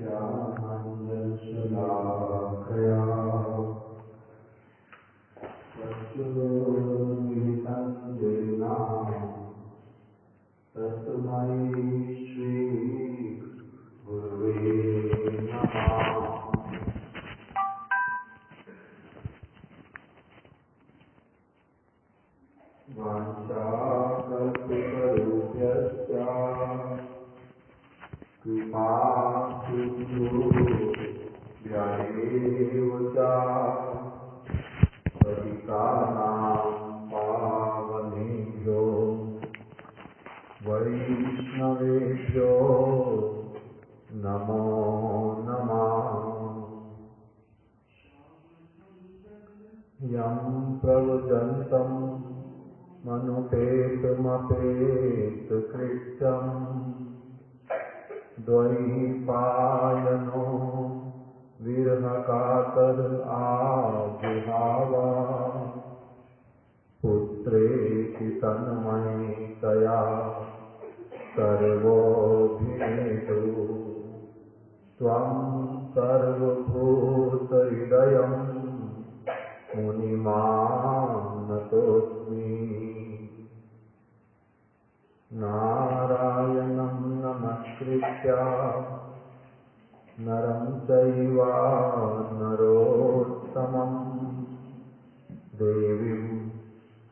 श्यामञ्जनशलाकया चक्षुरुन्मिलितं येन तस्मै श्रीगुरुवे नमः। वाञ्छाकल्पतरुभ्यश्च कृपासिन्धुभ्यैव च पतितानां पावनेभ्यो वैष्णवेभ्यो नमो नमः। यं प्रव्रजन्तं मनुपेतमपेतकृत्यं द्वैपायनो विरहकातर आविर्भावा पुत्रेति तन्मयतया सर्वोऽभिनेदु त्वं सर्वभूतहृदयं मुनिमानतोऽस्मि। नारायणं नमस्कृत्य नरं चैव नरोत्तमं देवीं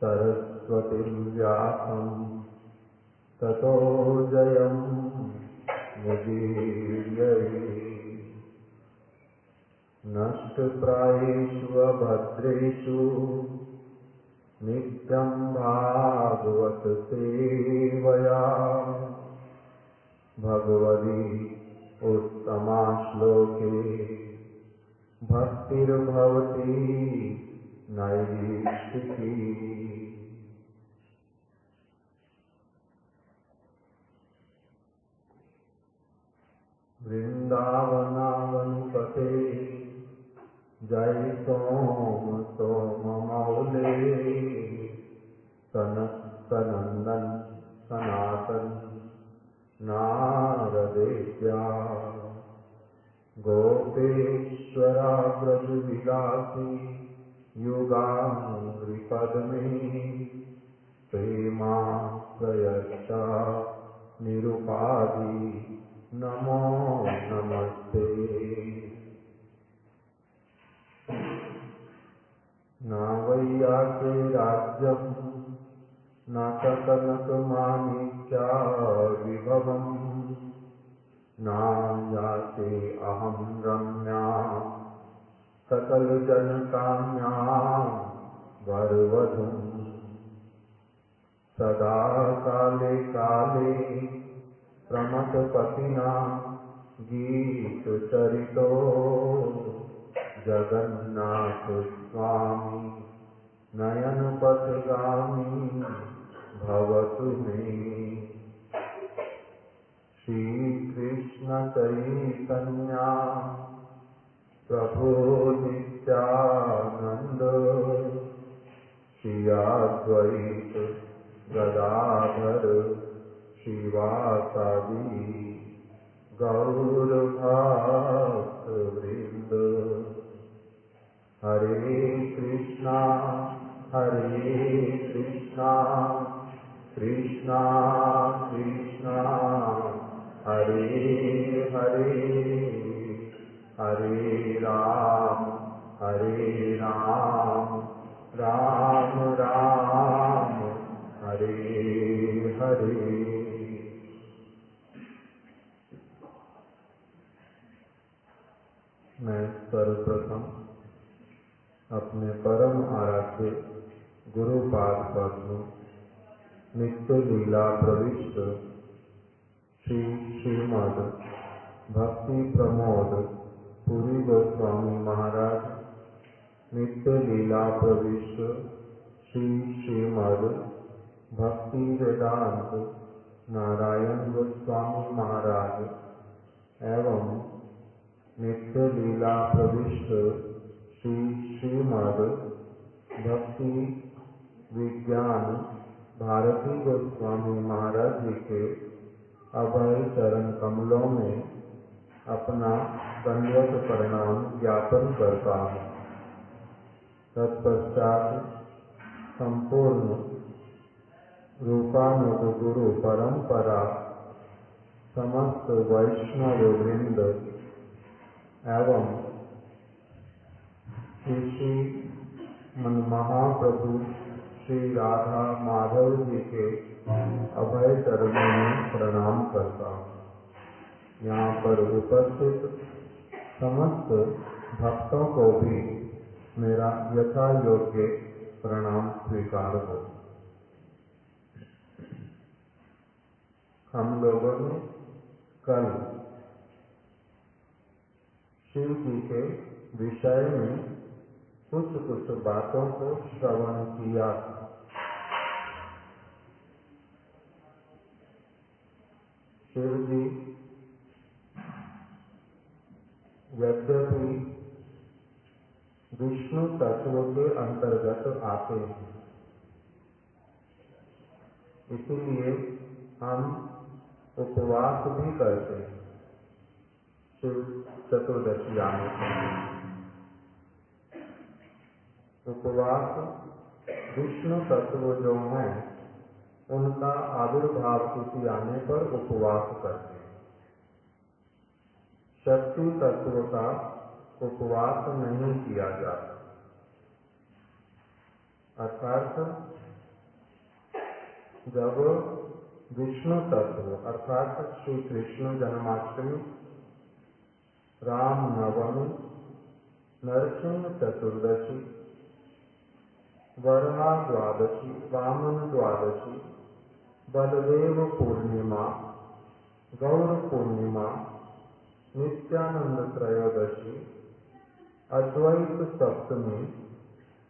सरस्वतीं व्यासं ततो जयं मुदीरये। नष्टप्रायेषु अभद्रेषु नित्यं भागवत सेवया भगवती उत्तमा श्लोके भक्तिर्भवति नैष्ठिकी। वृंदावनावनुपते जय सोम सोम मौले सनन्दन सनातन नारदेव्या गोपेश्वरा ब्रजविलासी युगाङ्घ्रिपद्मे प्रेमा प्रयच्छ निरुपाधि नमो नमस्ते। न वैयासे राज्यं न कनकमाणिक्या विभवम् नायासे अहं रम्या सकलजनकाम्यां वरवधूं। सदा काले काले प्रमथपतिना गीतचरितो जगन्नाथ स्वामी नयनपथगामी भवतु मे। श्रीकृष्ण चैतन्य प्रभु नित्यानंद श्री अद्वैत गदाधर श्रीवासादि गौरभक्तवृंद। हरे कृष्णा कृष्णा कृष्णा हरे हरे हरे राम राम राम हरे हरे। मैं सर्वप्रथम अपने परम आराध्य गुरुपाद पद्म नित्य लीला प्रविष्ट श्री श्रीमद भक्ति प्रमोद पुरी गोस्वामी महाराज नित्य लीला प्रविष्ट श्री श्रीमद भक्ति वेदांत नारायण गोस्वामी महाराज एवं नित्य लीला प्रविष्ट श्री श्रीमद भक्ति विज्ञान भारती गोस्वामी महाराज जी के अभय चरण कमलों में अपना दंडवत प्रणाम ज्ञापन करता हूँ। तत्पश्चात संपूर्ण रूपानुग गुरु परंपरा, समस्त वैष्णव वृंद एवं श्री मन महाप्रभु श्री राधा माधव जी के अभय चरणों में प्रणाम करता हूँ। यहाँ पर उपस्थित समस्त भक्तों को भी मेरा यथा योग्य प्रणाम स्वीकार हो। हम लोगों ने कल शिव जी के विषय में कुछ बातों को श्रवण किया था। शिव जी यद्यपि विष्णु तत्व के अंतर्गत आते हैं, इसीलिए हम उपवास भी करते हैं शिव चतुर्दशी आने पर। उपवास विष्णु तत्व जो हैं उनका आविर्भाव तिथि आने पर उपवास करते हैं। शक्ति तत्व का उपवास नहीं किया जाता, अर्थात जब विष्णु तत्व अर्थात श्री कृष्ण जन्माष्टमी, राम नवमी, नरसिंह चतुर्दशी, वरहा द्वादशी, वामन द्वादशी, बलदेव पूर्णिमा, गौर पूर्णिमा, नित्यानंद त्रयोदशी, अद्वैत सप्तमी,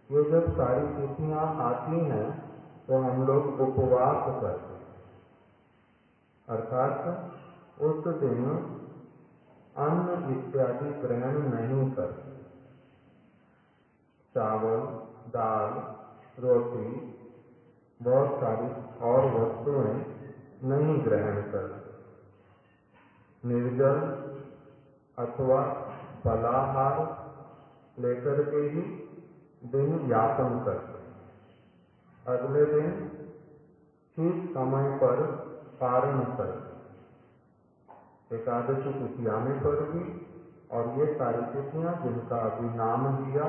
ये जब सारी तिथियां आती हैं तो हम लोग उपवास करते हैं, अर्थात उस दिन अन्न इत्यादि ग्रहण नहीं करते। चावल, दाल, रोटी, बहुत सारी और वस्तुएं नहीं ग्रहण करते। निर्जल अथवा फलाहार लेकर के ही दिन यापन करते हैं। अगले दिन ठीक समय पर पारण करते हैं। एकादशी तिथि आने पर भी, और ये सारी तिथियां जिनका अभी नाम लिया,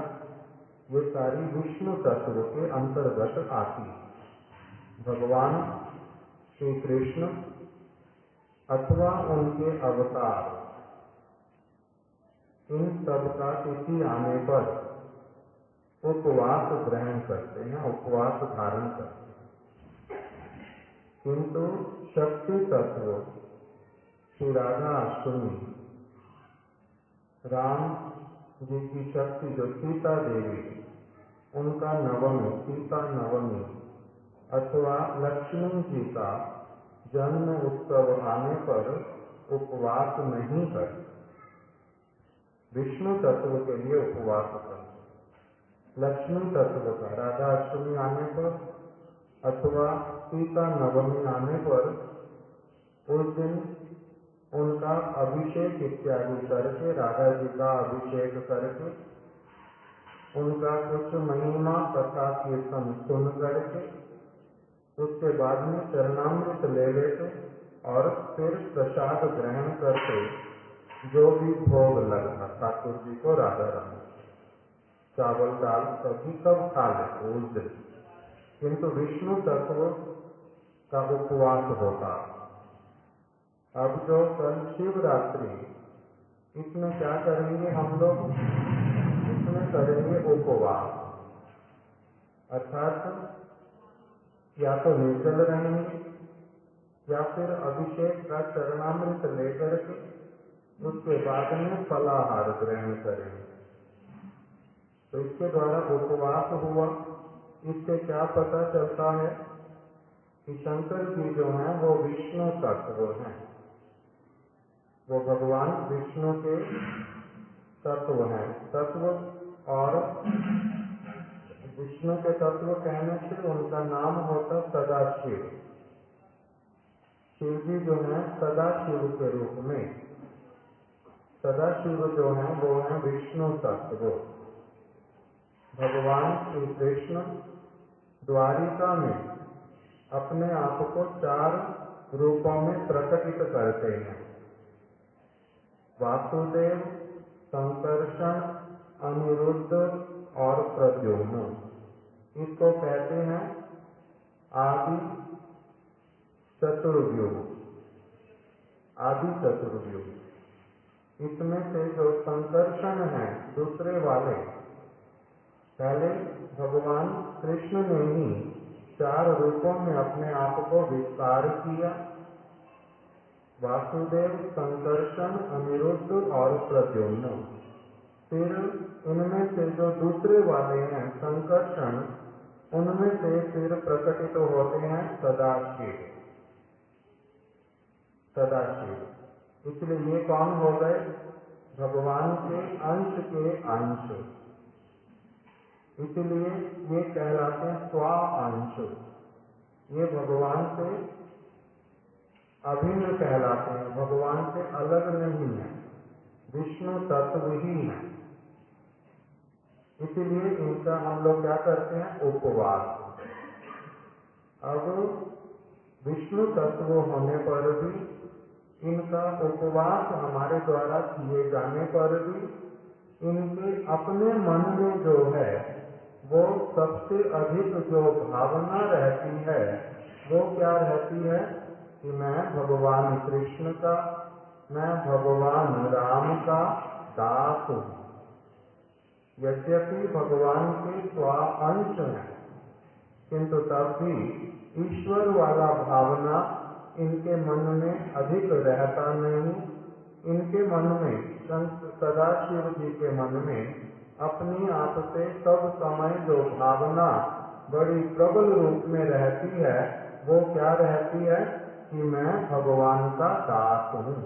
ये सारी विष्णु तत्व के अंतर्गत आती है। भगवान श्री कृष्ण अथवा उनके अवतार, इन सब का तिथि आने पर उपवास ग्रहण करते हैं, उपवास धारण करते हैं। किंतु शक्ति तत्व श्री राधा अष्टमी, राम जी की शक्ति जो सीता देवी, उनका नवमी, सीता नवमी, अथवा लक्ष्मी जी का जन्म उत्सव आने पर उपवास नहीं करते। विष्णु तत्व के लिए उपवास करते। लक्ष्मी तत्व का राधा अष्टमी आने पर अथवा सीता नवमी आने पर उस दिन उनका अभिषेक इत्यादि करके, राधा जी का अभिषेक करके, उनका कुछ महिमा कथा कीर्तन सुन करके, उसके बाद में चरणामृत ले लेते और फिर प्रसाद ग्रहण करते। जो भी भोग लगता ठाकुर जी को, राधा रानी, चावल दाल सब्जी सब खा लेते उस दिन। किंतु विष्णु तत्व का उपवास होता। अब जो कल शिवरात्रि, इसमें क्या करेंगे हम लोग? इसमें करेंगे उपवास, अर्थात या तो निर्जल रहेंगे या फिर अभिषेक का चरणामृत लेकर के उसके बाद में फलाहार ग्रहण करेंगे। तो इसके द्वारा उपवास हुआ। इससे क्या पता चलता है कि शंकर जी जो हैं वो विष्णु तत्व हैं, वो भगवान विष्णु के तत्व हैं। तत्व, और विष्णु के तत्व कहने से उनका नाम होता सदाशिव। शिव जी जो हैं सदाशिव के रूप में सदाशिव जो हैं वो हैं विष्णु तत्व। भगवान श्री कृष्ण द्वारिका में अपने आप को 4 रूपों में प्रकटित करते हैं। वासुदेव, संकर्षण, अनिरुद्ध और प्रद्युम्न। इसको कहते हैं आदि चतुर्व्यूह। आदि चतुर्व्यूह। इसमें से जो संकर्षण है दूसरे वाले, पहले भगवान कृष्ण ने ही 4 रूपों में अपने आप को विस्तार किया। वासुदेव, संकर्षण, अनिरुद्ध और प्रद्युम्न। फिर इनमें से जो दूसरे वाले हैं संकर्षण, उनमें से फिर प्रकटित होते हैं सदाशिव। सदाशिव। इसलिए ये कौन हो गए? भगवान के अंश के अंश। इसलिए ये कहलाते हैं स्वा अंश। ये भगवान से अभिन्न कहलाते हैं, भगवान से अलग नहीं है, विष्णु तत्व ही है। इसलिए इनका हम लोग क्या करते हैं? उपवास। अब विष्णु तत्व होने पर भी इनका उपवास हमारे द्वारा किए जाने पर भी इनके अपने मन में जो है वो सबसे अधिक जो भावना रहती है वो क्या रहती है कि मैं भगवान कृष्ण का, मैं भगवान राम का दास हूँ। यद्यपि भगवान के स्वा अंश हैं, किंतु तब भी ईश्वर वाला भावना इनके मन में अधिक रहता नहीं। इनके मन में, सदाशिव जी के मन में अपनी आप से सब समय जो भावना बड़ी प्रबल रूप में रहती है वो क्या रहती है कि मैं भगवान का दास हूँ।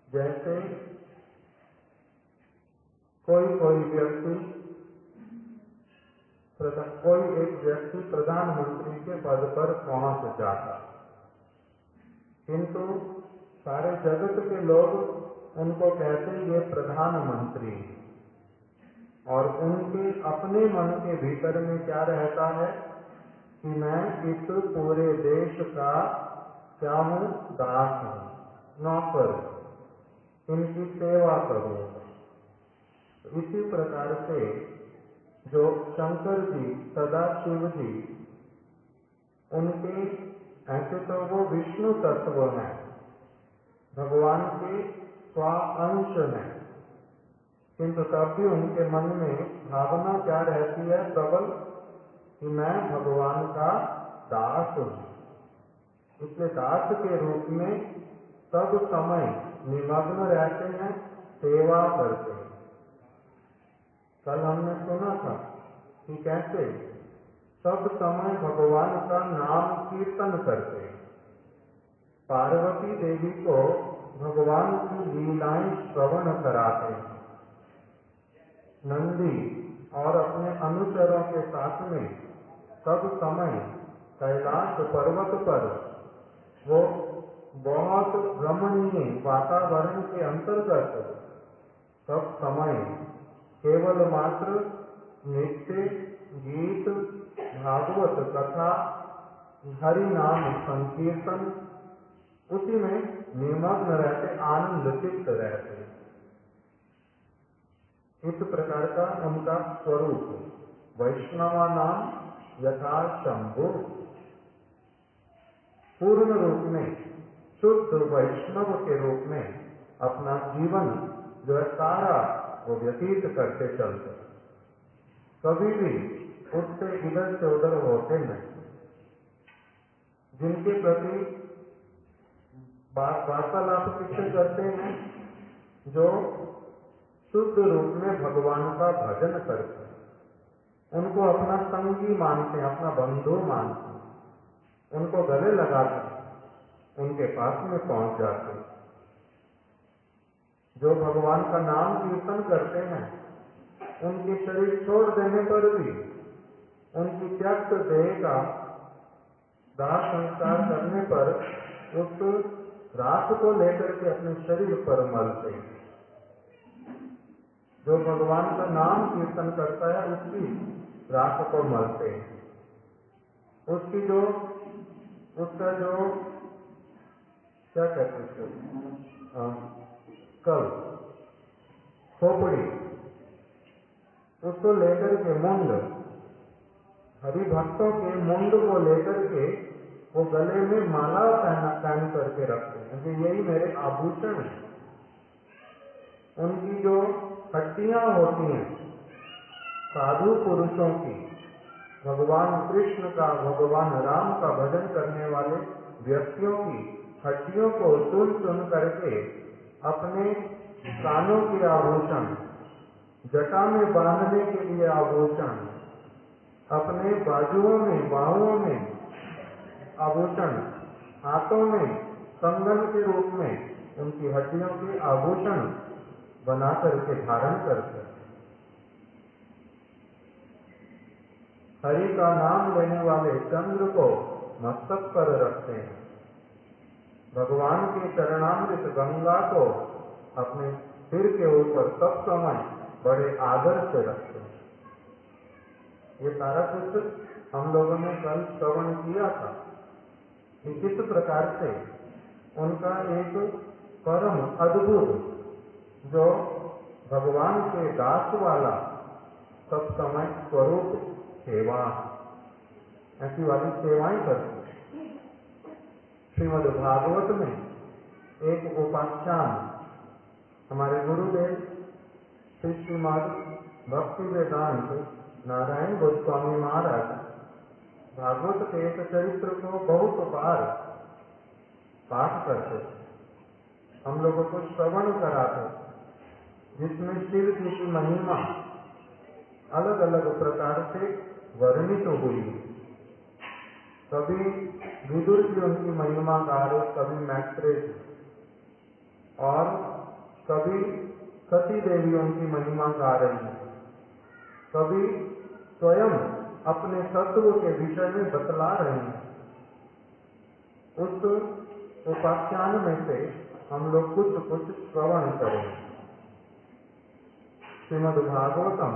जैसे कोई एक व्यक्ति प्रधानमंत्री के पद पर पहुंच जाता, किंतु सारे जगत के लोग उनको कहते ये प्रधानमंत्री हैं, और उनके अपने मन के भीतर में क्या रहता है कि मैं इस पूरे देश का क्या हूँ? दास हूँ, नौकर हूँ, इनकी सेवा करूंगा। इसी प्रकार से जो शंकर जी, सदाशिव जी, उनके ऐसे तो वो विष्णु तत्व हैं, भगवान के स्वा अंश हैं, किंतु तब भी उनके मन में भावना क्या रहती है प्रबल कि मैं भगवान का दास हूँ। इसलिए दास के रूप में सब समय निमग्न रहते हैं, सेवा करते हैं। कल हमने सुना था कि कैसे सब समय भगवान का नाम कीर्तन करते हैं। पार्वती देवी को भगवान की लीलाएं श्रवण कराते हैं। नंदी और अपने अनुचरों के साथ में सब समय कैलाश पर्वत पर वो बहुत रमणीय वातावरण के अंतर्गत सब समय केवल मात्र नृत्य, गीत, भागवत कथा, हरि नाम संकीर्तन, उसी में निमग्न रहते, आनंद चित्त रहते। इस प्रकार का उनका स्वरूप। वैष्णवा नाम यथा शंभु, पूर्ण रूप में शुद्ध वैष्णव के रूप में अपना जीवन जो है सारा वो व्यतीत करते चलते, कभी भी उससे इधर से उधर होते नहीं। जिनके प्रति वार्तालाप किससे करते हैं? जो शुद्ध रूप में भगवान का भजन करते हैं, उनको अपना संगी मानते हैं, अपना बंधु मानते हैं, उनको गले लगाते हैं, उनके पास में पहुंच जाते हैं। जो भगवान का नाम कीर्तन करते हैं, उनके शरीर छोड़ देने पर भी उनकी त्यक्त देह का दाह संस्कार करने पर उस राख को लेकर के अपने शरीर पर मलते हैं। जो भगवान का नाम कीर्तन करता है उसकी राख को मलते हैं। उसका जो क्या कहते हैं कल खोपड़ी, उसको लेकर के मुंड, हरि भक्तों के मुंड को लेकर के वो गले में माला पहन करके रखते हैं कि यही मेरे आभूषण है। उनकी जो हड्डियां होती हैं साधु पुरुषों की, भगवान कृष्ण का, भगवान राम का भजन करने वाले व्यक्तियों की हड्डियों को चुन चुन करके अपने कानों के आभूषण, जटा में बांधने के लिए आभूषण, अपने बाजुओं में, बाहुओं में आभूषण, हाथों में कंगन के रूप में उनकी हड्डियों के आभूषण बना करके धारण करते हैं। हरि का नाम लेने वाले चंद्र को मस्तक पर रखते हैं। भगवान के चरणामृत गंगा को अपने सिर के ऊपर सब समय बड़े आदर से रखते हैं। ये सारा कुछ हम लोगों ने कल श्रवण किया था कि किस प्रकार से उनका एक परम अद्भुत जो भगवान के दास वाला सब समय स्वरूप सेवा, ऐसी वाली सेवाएं करती। श्रीमद् भागवत में एक उपाख्यान हमारे गुरुदेव श्री श्रीमद् भक्ति वेदांत नारायण गोस्वामी महाराज भागवत के एक चरित्र को बहुत बार पाठ करते थे, हम लोगों को श्रवण कराते, जिसमें शिव जी की महिमा अलग अलग प्रकार से वर्णित हुई। कभी विदुर जी उनकी महिमा गा रहे, कभी मैत्रेय जी, और कभी सती देवी उनकी महिमा गा रही है, कभी स्वयं अपने तत्व के विषय में बतला रहे हैं। उस उपाख्यान में से हम लोग कुछ श्रवण करेंगे। श्रीमद् भागवतम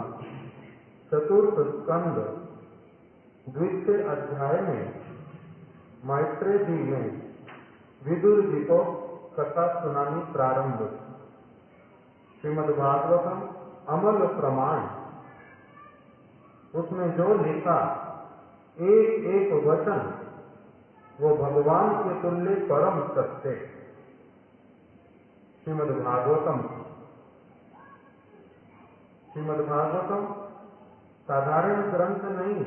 चतुर्थ स्कंद द्वितीय अध्याय में मैत्रेय जी ने विदुर जी को कथा सुनानी प्रारंभ की। श्रीमद् भागवतम अमल प्रमाण, उसमें जो लिखा एक एक वचन वो भगवान के तुल्य परम सत्य। श्रीमद् भागवतम साधारण ग्रंथ नहीं,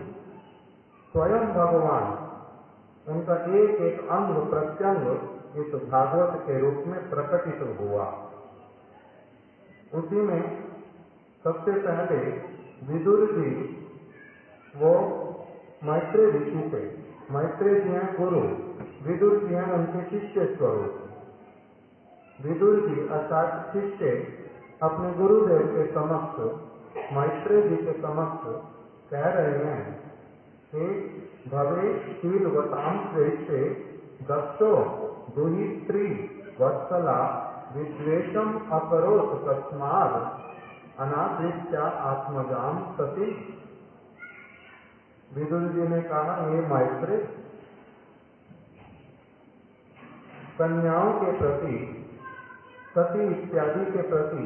स्वयं भगवान उनका एक एक अंग प्रत्यंग इस भागवत के रूप में प्रकटित हुआ। उसी में सबसे पहले विदुर जी वो मैत्रेय ऋषि थे। मैत्रेय जी हैं गुरु, विदुर जी हैं उनके शिष्य स्वरूप। विदुर जी अर्थात शिष्य अपने गुरुदेव के समक्ष, मैत्रेय जी के समक्ष कह रहे हैं कि भवे शीलवतां श्रेष्ठे दक्षो दुहित्री वत्सला विद्वेषम अकरोत तस्माद् अनादृत्या आत्मजाम सती। विदुर जी ने कहा, ये मैत्रेय, कन्याओं के प्रति, सती इत्यादि के प्रति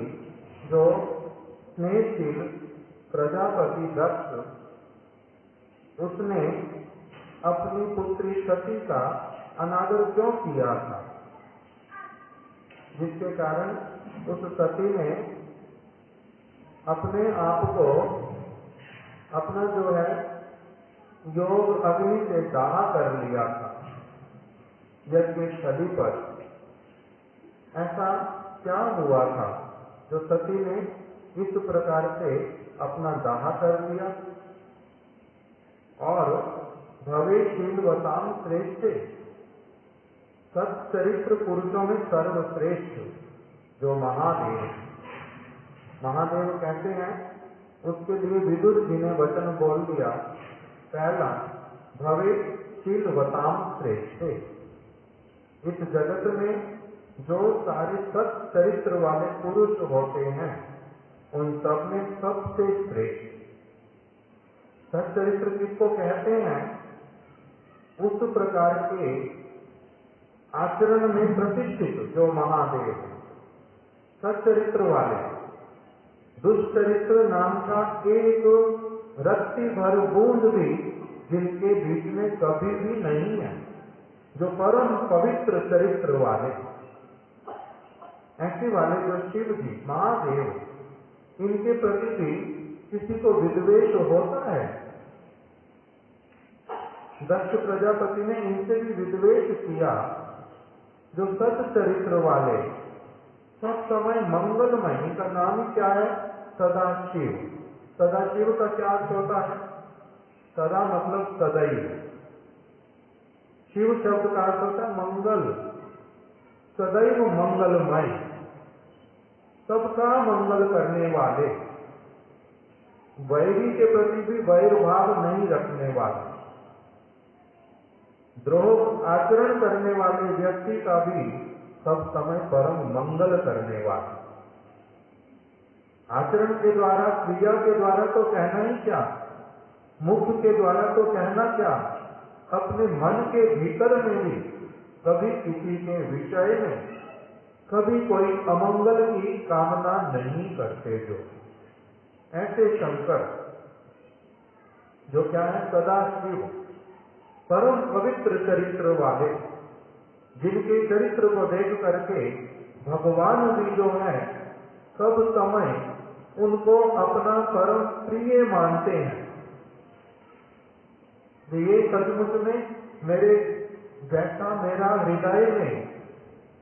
जो स्नेहशील प्रजापति दक्ष, उसने अपनी पुत्री सती का अनादर क्यों किया था, जिसके कारण उस सती ने अपने आप को, अपना जो है योग अग्नि से दाह कर लिया था यज्ञ स्थली पर। ऐसा क्या हुआ था जो सती ने इस प्रकार से अपना दाह कर लिया? और भवेशीलवतां श्रेष्ठ, सच्चरित्र पुरुषों में सर्वश्रेष्ठ जो महादेव, महादेव कहते हैं, उसके लिए विदुर जी ने वचन बोल दिया, पहला भवेशीलवतां श्रेष्ठ। इस जगत में जो सारे सत चरित्र वाले पुरुष होते हैं उन सब में सबसे श्रेष्ठ सच्चरित्र किसको कहते हैं? उस प्रकार के आचरण में प्रतिष्ठित जो महादेव सच्चरित्र वाले। दुष्चरित्र नाम का एक रत्ती भर बूंद भी जिनके बीच में कभी भी नहीं है, जो परम पवित्र चरित्र वाले, ऐसे वाले जो शिव जी महादेव, इनके प्रति भी किसी को विद्वेष होता है? दक्ष प्रजापति ने इनसे भी विद्वेष किया। जो सत चरित्र वाले सब समय मंगलमय, इनका नाम ही क्या है? सदाशिव। सदाशिव का क्या अर्थ होता है? सदा मतलब सदैव, शिव शब्द का अर्थ होता है मंगल, सदैव मंगलमय, सबका मंगल करने वाले, वैरी के प्रति भी वैर भाव नहीं रखने वाले, द्रोह आचरण करने वाले व्यक्ति का भी सब समय परम मंगल करने वाले। आचरण के द्वारा, क्रिया के द्वारा तो कहना ही क्या, मुख के द्वारा तो कहना क्या, अपने मन के भीतर में भी कभी किसी के विषय में कभी कोई अमंगल की कामना नहीं करते। जो ऐसे शंकर जो क्या है? सदाशिव, परम पवित्र चरित्र वाले, जिनके चरित्र को देख करके भगवान भी जो है सब समय उनको अपना परम प्रिय मानते हैं। ये सचमुच में मेरे जैसा मेरा हृदय में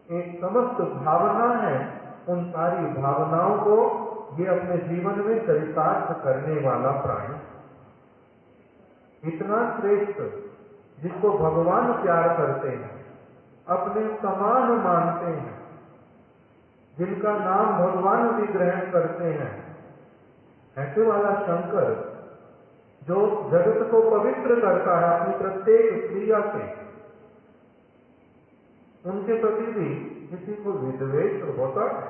एक समस्त भावना है, उन सारी भावनाओं को ये अपने जीवन में चरितार्थ करने वाला प्राणी, इतना श्रेष्ठ जिसको भगवान प्यार करते हैं, अपने समान मानते हैं, जिनका नाम भगवान भी ग्रहण करते हैं, ऐसे वाला शंकर जो जगत को पवित्र करता है अपनी प्रत्येक क्रिया से, उनके प्रति भी किसी को विद्वेष होता है?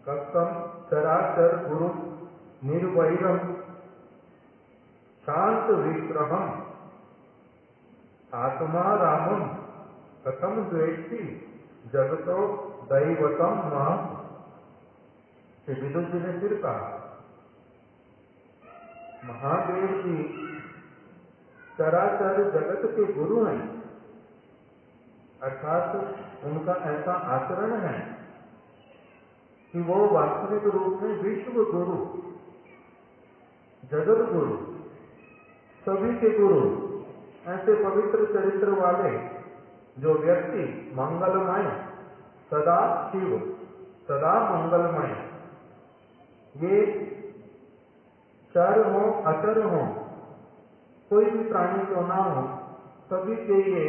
कथम चराचर गुरु निर्वैरम शांत विग्रहम आत्मा रामम कथम द्वेष्टि जगतो दैवतम मां। श्री विदुर जी ने फिर कहा, महादेव जी चराचर जगत के गुरु हैं, अर्थात उनका ऐसा आचरण है कि वो वास्तविक रूप में विश्व गुरु, जगत गुरु, सभी के गुरु, ऐसे पवित्र चरित्र वाले जो व्यक्ति मंगलमय, सदा शिव, सदा मंगलमय, ये चर हो अचर हो, कोई भी प्राणी क्यों ना हो, सभी के ये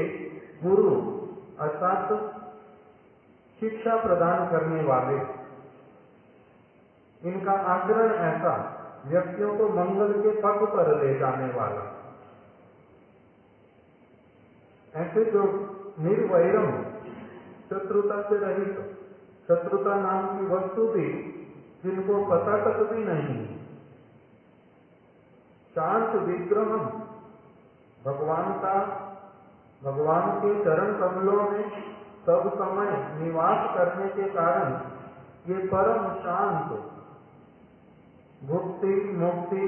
गुरु अर्थात शिक्षा प्रदान करने वाले, इनका आचरण ऐसा व्यक्तियों को मंगल के पथ पर ले जाने वाला। ऐसे जो निर्वैरम, शत्रुता से रहित, शत्रुता नाम की वस्तु भी जिनको पता तक भी नहीं, शांत विग्रहम, भगवान के चरण कमलों में सब समय निवास करने के कारण ये परम शांत, भुक्ति मुक्ति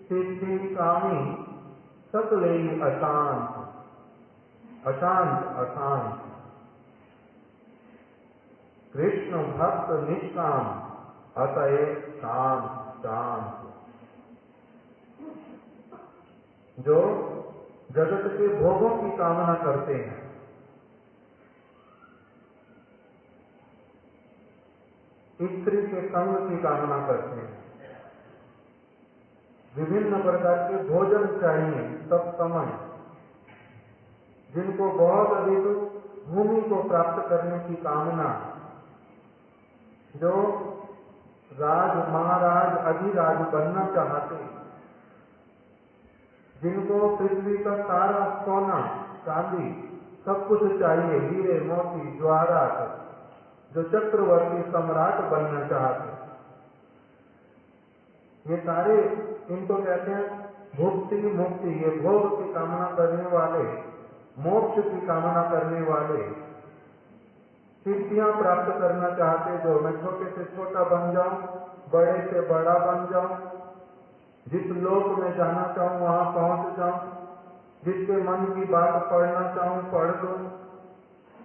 सिद्धि कामी सकले अशांत, अशांत अशांत, कृष्ण भक्त निष्काम, अतएव शांत शांत, जो जगत के भोगों की कामना करते हैं, स्त्री के संग की कामना करते हैं, विभिन्न प्रकार के भोजन चाहिए सब समय, जिनको बहुत अधिक भूमि को प्राप्त करने की कामना, जो राज महाराज अधिराज बनना चाहते, जिनको पृथ्वी का सारा सोना चांदी सब कुछ चाहिए, हीरे मोती जवाहरात, जो चक्रवर्ती सम्राट बनना चाहते, ये सारे इनको कहते हैं भुक्ति मुक्ति। ये भोग की कामना करने वाले, मोक्ष की कामना करने वाले, सिद्धियां प्राप्त करना चाहते, जो मैं छोटे से छोटा बन जाऊं, बड़े से बड़ा बन जाऊं, जिस लोक में जाना चाहूं वहां पहुंच जाऊं, जिसके मन की बात पढ़ना चाहूं पढ़ दूं,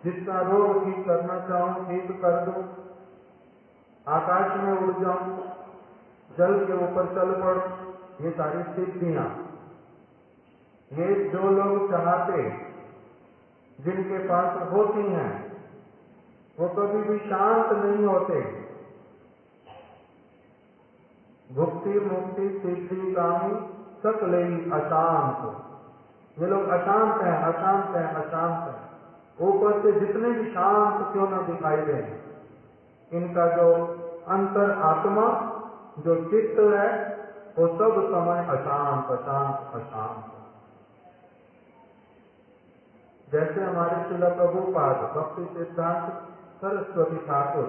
जिसका रोग ठीक करना चाहूं ठीक कर दूं, आकाश में उड़ जाऊं, जल के ऊपर चल पड़ो, ये सारी सिद्धियां, ये जो लोग चाहते, जिनके पास होती हैं, वो कभी भी शांत नहीं होते। भुक्ति मुक्ति सिद्धि कामी सकल अशांत, ये लोग अशांत हैं, अशांत हैं, अशांत हैं। ऊपर से जितने भी शांत क्यों न दिखाई दें, इनका जो अंतर आत्मा, जो चित्त है, वो सब समय अशांत अशांत अशांत। जैसे हमारे श्रील प्रभुपाद भक्ति सिद्धांत सरस्वती ठाकुर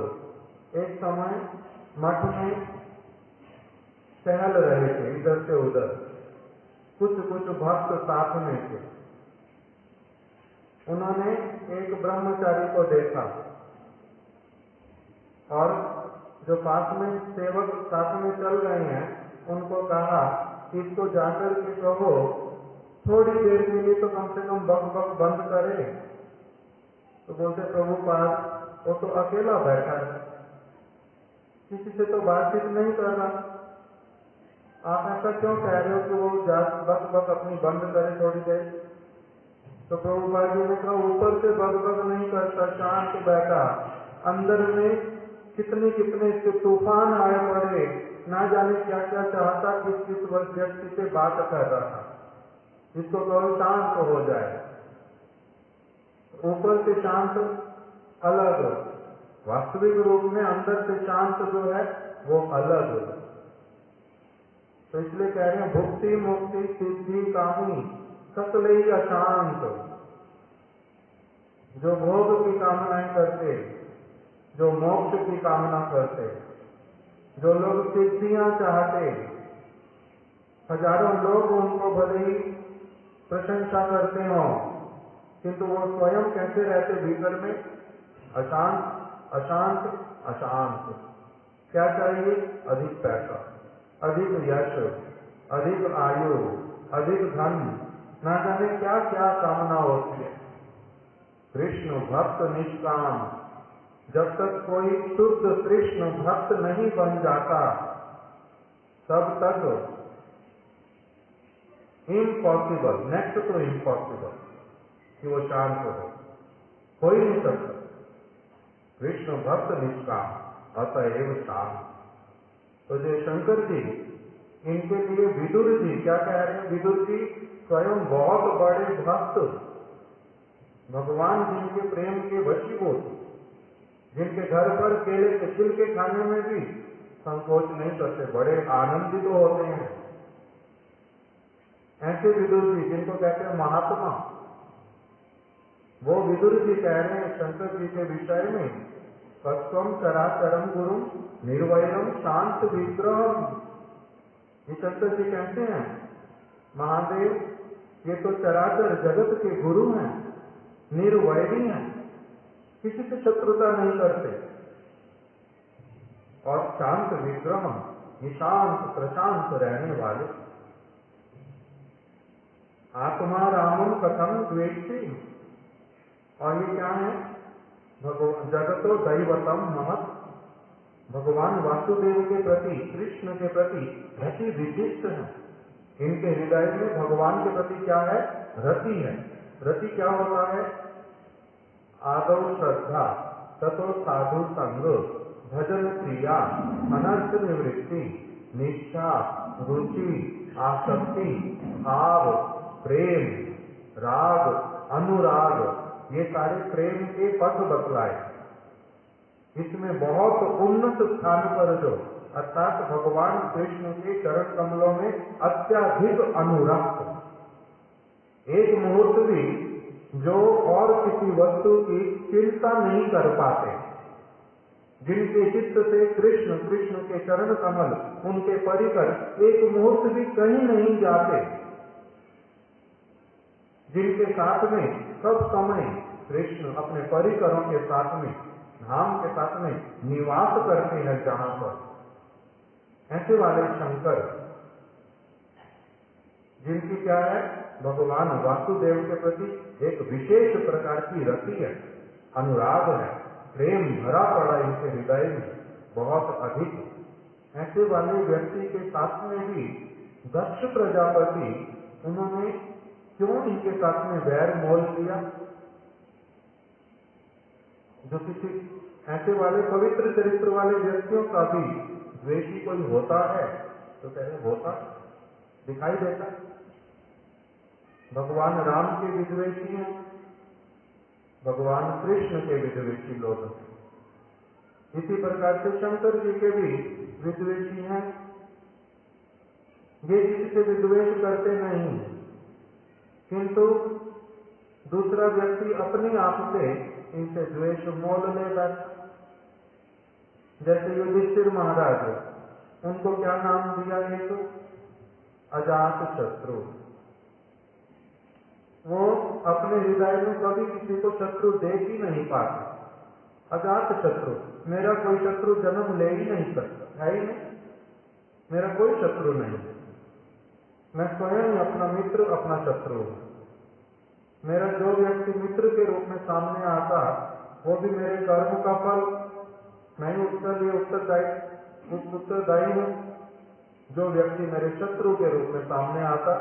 एक समय मठ में टहल रहे थे, इधर से उधर, कुछ भक्त साथ में थे। उन्होंने एक ब्रह्मचारी को देखा और जो पास में सेवक साथ में चल रहे हैं, उनको कहा कि इसको जाकर के कहो थोड़ी देर के लिए तो कम से कम बक बक बंद करे। तो बोलते प्रभुपाद वो तो अकेला बैठा है, किसी से तो बातचीत नहीं कर रहा, आप ऐसा क्यों कह रहे हो कि वो बक बक अपनी बंद करे थोड़ी देर? तो प्रभुपाद जी ने कहा ऊपर से बक बक नहीं करता, शांत बैठा, अंदर में कितने इसके तूफान आए पड़े, ना जाने क्या क्या चाहता, किस व्यक्ति से बात कर रहा था, इसको कहो शांत हो जाए। ऊपर से शांत अलग, वास्तविक रूप में अंदर से शांत जो है वो अलग। तो इसलिए कह रहे हैं भुक्ति मुक्ति सिद्धि कामी सकल ही अशांत। जो भोग की कामनाएं करते, जो मोक्ष की कामना करते, जो लोग सिद्धियां चाहते, हजारों लोग उनको भले ही प्रशंसा करते हो, किंतु वो स्वयं कैसे रहते भीतर में? अशांत अशांत अशांत। क्या चाहिए? अधिक पैसा, अधिक यश, अधिक आयु, अधिक धन, ना जाने क्या क्या कामना होती है। कृष्ण भक्त निष्काम, जब तक कोई शुद्ध कृष्ण भक्त नहीं बन जाता, तब तक इम्पॉसिबल, नेक्स्ट टू इम्पॉसिबल कि वो शांत हो ही नहीं सकता। कृष्ण भक्त निष्काम अतएव शांत। तो जो शंकर जी, इनके लिए विदुर जी क्या कह रहे हैं? विदुर जी स्वयं बहुत बड़े भक्त, भगवान जिनके प्रेम के वशीभूत, जिनके घर पर केले के छिलके खाने में भी संकोच नहीं करते, बड़े आनंदित होते हैं। ऐसे विदुर जी जिनको कहते हैं महात्मा, वो विदुर जी कह रहे हैं शंकर जी के विषय में, तत्वम चराचरम गुरु निर्वैरम शांत विग्रहम। ये शंकर जी कहते हैं महादेव ये तो चराचर जगत के गुरु हैं, निर्वैरी हैं, किसी से शत्रुता नहीं करते, और शांत विग्रह, ये शांत प्रशांत रहने वाले। आत्मा रामम कथम द्वेष्टि, और ये क्या है? भगवान जगतो दैवतम महत, भगवान वासुदेव के प्रति, कृष्ण के प्रति रति विशिष्ट है। इनके हृदय में भगवान के प्रति क्या है? रति है। रति क्या होता है? आदौ श्रद्धा, ततो साधु संग, भजन क्रिया, अनर्थ निवृत्ति, निष्ठा, रुचि, आसक्ति, भाव, प्रेम, राग, अनुराग, ये सारे प्रेम के पथ बतलाए। इसमें बहुत उन्नत स्थान पर जो, अर्थात भगवान कृष्ण के चरण कमलों में अत्याधिक अनुरक्त, एक मुहूर्त भी जो और किसी वस्तु की चिंता नहीं कर पाते, जिनके चित्त से कृष्ण, कृष्ण के चरण कमल, उनके परिकर एक मुहूर्त भी कहीं नहीं जाते, जिनके साथ में सब समय कृष्ण अपने परिकरों के साथ में, धाम के साथ में निवास करते हैं जहां पर, ऐसे वाले शंकर जिनकी क्या है, भगवान वासुदेव के प्रति एक विशेष प्रकार की रति है, अनुराग है, प्रेम भरा पड़ा इनके हृदय में बहुत अधिक। ऐसे वाले व्यक्ति के साथ में भी दक्ष प्रजापति, उन्होंने क्यों इनके साथ में वैर मोल लिया? जो किसी ऐसे वाले पवित्र चरित्र वाले व्यक्तियों का भी द्वेषी कोई होता है तो कहे होता, दिखाई देता। भगवान राम के विद्वेषी हैं, भगवान कृष्ण के विद्वेषी लोग हैं, इसी प्रकार से शंकर जी के भी विद्वेषी हैं। ये किसी से विद्वेष करते नहीं, किंतु दूसरा व्यक्ति अपने आप से इनसे द्वेष मोल ले बैठा। जैसे युधिष्ठिर महाराज, उनको क्या नाम दिया? एक अजात शत्रु। वो अपने हृदय में कभी किसी को शत्रु देख ही नहीं पाते। अजात शत्रु, मेरा कोई शत्रु जन्म ले ही नहीं सकता, है ही नहीं, मेरा कोई शत्रु नहीं, मैं स्वयं ही अपना मित्र, अपना शत्रु हूं। मेरा जो व्यक्ति मित्र के रूप में सामने आता, वो भी मेरे कर्म का फल, मैं ही उत्तरदायी हूं। जो व्यक्ति मेरे शत्रु के रूप में सामने आता,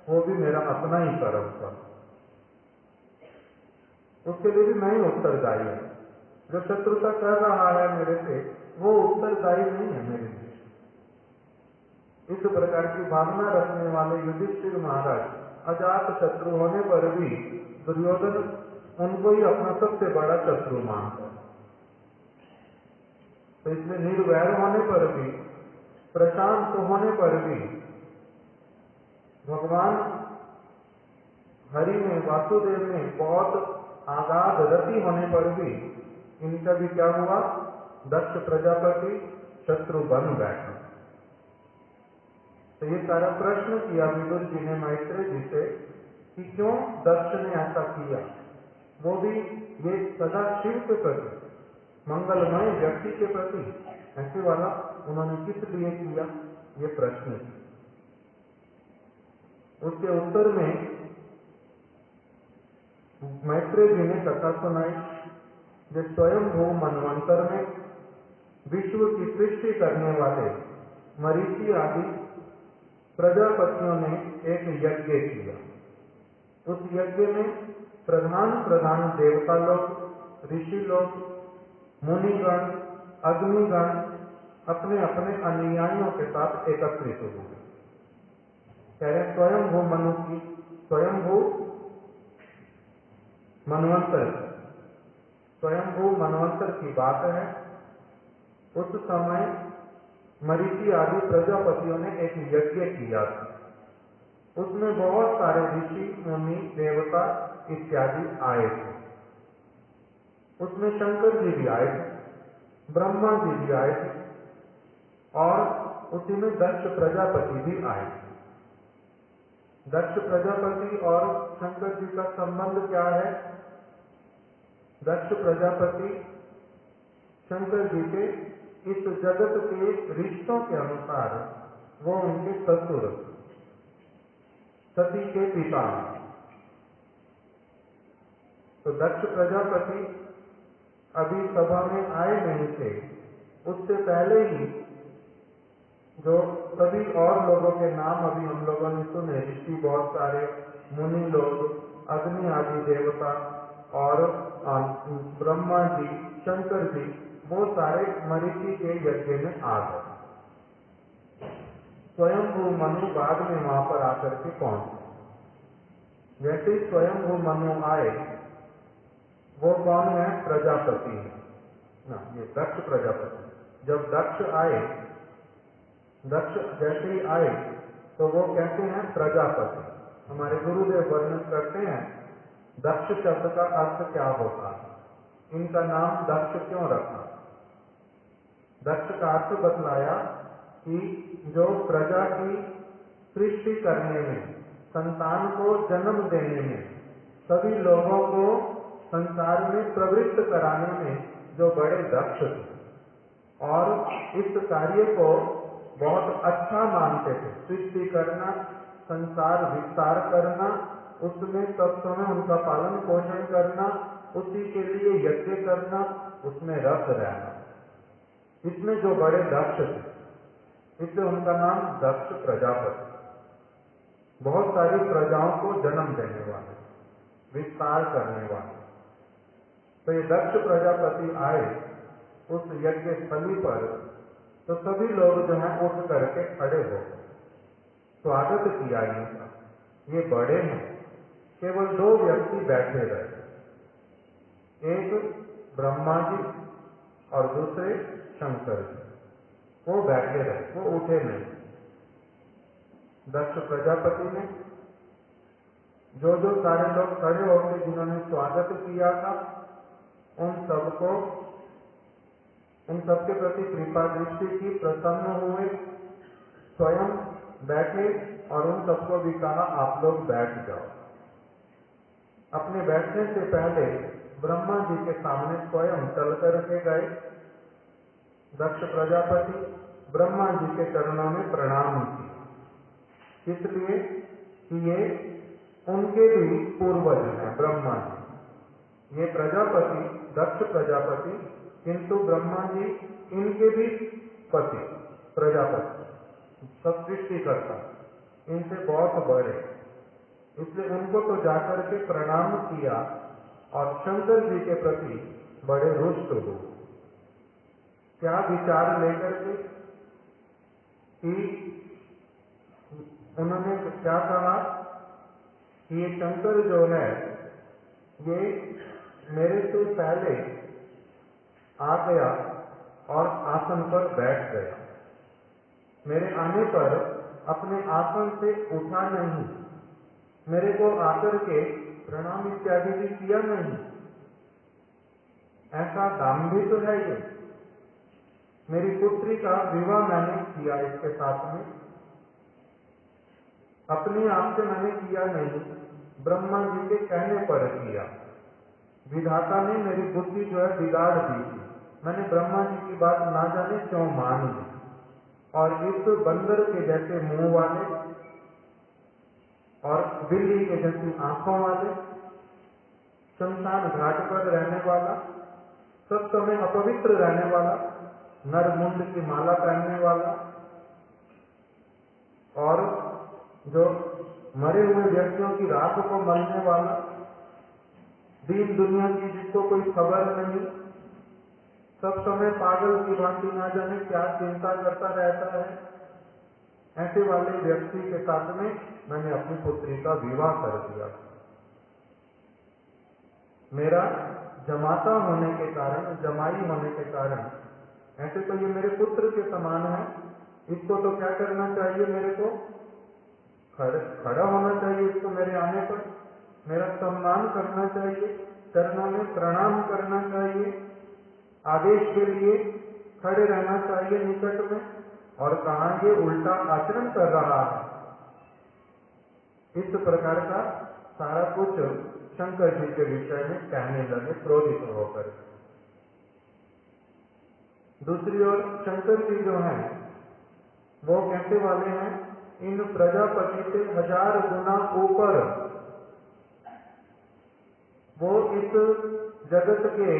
वो भी मेरा अपना ही कर्म फल, उसके लिए भी मैं ही उत्तरदायी हूं। जो शत्रुता कर रहा है मेरे से, वो उत्तरदायी नहीं है मेरे लिए। इस प्रकार की भावना रखने वाले युधिष्ठिर महाराज अजात शत्रु होने पर भी दुर्योधन उनको ही अपना सबसे बड़ा शत्रु मानता है। तो इसलिए निर्वैर होने पर भी, प्रशांत होने पर भी, भगवान हरि में, वासुदेव में बहुत आगाध रति होने पर भी इनका भी क्या हुआ? दक्ष प्रजापति शत्रु बन बैठा। तो ये सारा प्रश्न किया विदुर जी ने मैत्रेय जी से कि क्यों दक्ष ने ऐसा किया, वो भी ये सदा शिव के प्रति, मंगलमय व्यक्ति के प्रति, ऐसे वाला उन्होंने किस लिए किया, ये प्रश्न। उसके उत्तर में मैत्रेय जी ने कथा सुनाई, जो स्वयंभू मनवंतर में विश्व की सृष्टि करने वाले मरीचि आदि प्रजापतियों ने एक यज्ञ किया। उस यज्ञ में प्रधान देवता लोग, ऋषि लोग, मुनिगण, अग्निगण अपने अपने अनुयायियों के साथ एकत्रित हुए। कह रहे स्वयंभू मनु की, स्वयंभू मनवंतर की बात है। उस समय मरीचि आदि प्रजापतियों ने एक यज्ञ किया था। उसमें बहुत सारे ऋषि, मुनि, देवता इत्यादि आए थे। उसमें शंकर जी भी आए थे, ब्रह्मा जी भी आए थे, और उसी में दक्ष प्रजापति भी आए थे। दक्ष प्रजापति और शंकर जी का संबंध क्या है? दक्ष प्रजापति शंकर जी के इस जगत के रिश्तों के अनुसार वो उनके ससुर, सती के पिता। तो दक्ष प्रजापति अभी सभा में आए नहीं थे, उससे पहले ही जो सभी और लोगों के नाम अभी हम लोगों ने सुने, ऋषि बहुत सारे, मुनि लोग, अग्नि आदि देवता और ब्रह्मा जी, शंकर जी, वो सारे मरीचि के यज्ञ में आ गए। स्वयंभू मनु बाद में वहां पर आकर के पहुंचे। जैसे स्वयंभू मनु आए, वो कौन है? प्रजापति है ना, ये दक्ष प्रजापति। जब दक्ष आए, दक्ष जैसे ही आए तो वो कहते हैं प्रजापति, हमारे गुरुदेव वर्णन करते हैं दक्ष शब्द का अर्थ क्या होता है, इनका नाम दक्ष क्यों रखा। दक्ष का अर्थ बतलाया कि जो प्रजा की सृष्टि करने में, संतान को जन्म देने में, सभी लोगों को संसार में प्रवृत्त कराने में जो बड़े दक्ष थे और इस कार्य को बहुत अच्छा मानते थे। सृष्टि करना, संसार विस्तार करना, उसमें सब समय उनका पालन पोषण करना, उसी के लिए यज्ञ करना, उसमें रत रहना, इसमें जो बड़े दक्ष थे, इसलिए उनका नाम दक्ष प्रजापति। बहुत सारी प्रजाओं को जन्म देने वाले, विस्तार करने वाले। तो ये दक्ष प्रजापति आए उस यज्ञ स्थली पर, तो सभी लोग जो है उठ करके खड़े हो गए, स्वागत किया इनका। ये बड़े हैं। केवल 2 व्यक्ति बैठे रहे, एक ब्रह्मा जी और दूसरे शंकर जी। वो बैठे रहे, वो उठे नहीं। दक्ष प्रजापति ने जो सारे लोग खड़े होकर जिन्होंने स्वागत किया था, उन सबके प्रति कृपा दृष्टि की, प्रसन्न हुए, स्वयं बैठे और उन सबको भी कहा आप लोग बैठ जाओ। अपने बैठने से पहले ब्रह्मा जी के सामने स्वयं चल करके गए। दक्ष प्रजापति ब्रह्मा जी के चरणों में प्रणाम किया, इसलिए कि ये उनके भी पूर्वज हैं ब्रह्मा जी। ये प्रजापति दक्ष प्रजापति, किंतु ब्रह्मा जी इनके भी पति प्रजापति, सब सृष्टि करता, इनसे बहुत बड़े, इसलिए उनको तो जाकर के प्रणाम किया और शंकर जी के प्रति बड़े रुष्ट हुए। क्या विचार लेकर के कि उन्होंने क्या कहा कि ये शंकर जो है ये मेरे से पहले आ गया और आसन पर बैठ गया, मेरे आने पर अपने आसन से उठा नहीं, मेरे को आकर के प्रणाम इत्यादि भी किया नहीं। ऐसा दाम्भिक है ये। मेरी पुत्री का विवाह मैंने किया इसके साथ में, अपने आप से मैंने किया नहीं, ब्रह्मा जी के कहने पर किया। विधाता ने मेरी बुद्धि जो है बिगाड़ दी थी, मैंने ब्रह्मा जी की बात ना जाने क्यों मान ली और इस बंदर के जैसे मुंह वाले और बिल्ली के जैसी आंखों वाले, शमशान घाट पर रहने वाला, सब समय अपवित्र रहने वाला, नरमुंड की माला पहनने वाला और जो मरे हुए व्यक्तियों की राख को मलने वाला, दीन दुनिया की जिसको कोई खबर नहीं, सब समय पागल की भांति ना जाने क्या चिंता करता रहता है, ऐसे वाले व्यक्ति के साथ में मैंने अपनी पुत्री का विवाह कर दिया। मेरा जमाता होने के कारण, जमाई होने के कारण, ऐसे तो ये मेरे पुत्र के समान है, इसको तो क्या करना चाहिए, मेरे को खड़ा होना चाहिए, इसको मेरे आने पर मेरा सम्मान करना चाहिए, चरणों में प्रणाम करना चाहिए, आदेश के लिए खड़े रहना चाहिए निकट में, और कहा ये उल्टा आचरण कर रहा है। इस प्रकार का सारा कुछ शंकर जी के विषय में कहने लगे क्रोधित होकर। दूसरी ओर शंकर जी जो हैं वो कहते वाले हैं, इन प्रजापति से 1000 गुना ऊपर वो इस जगत के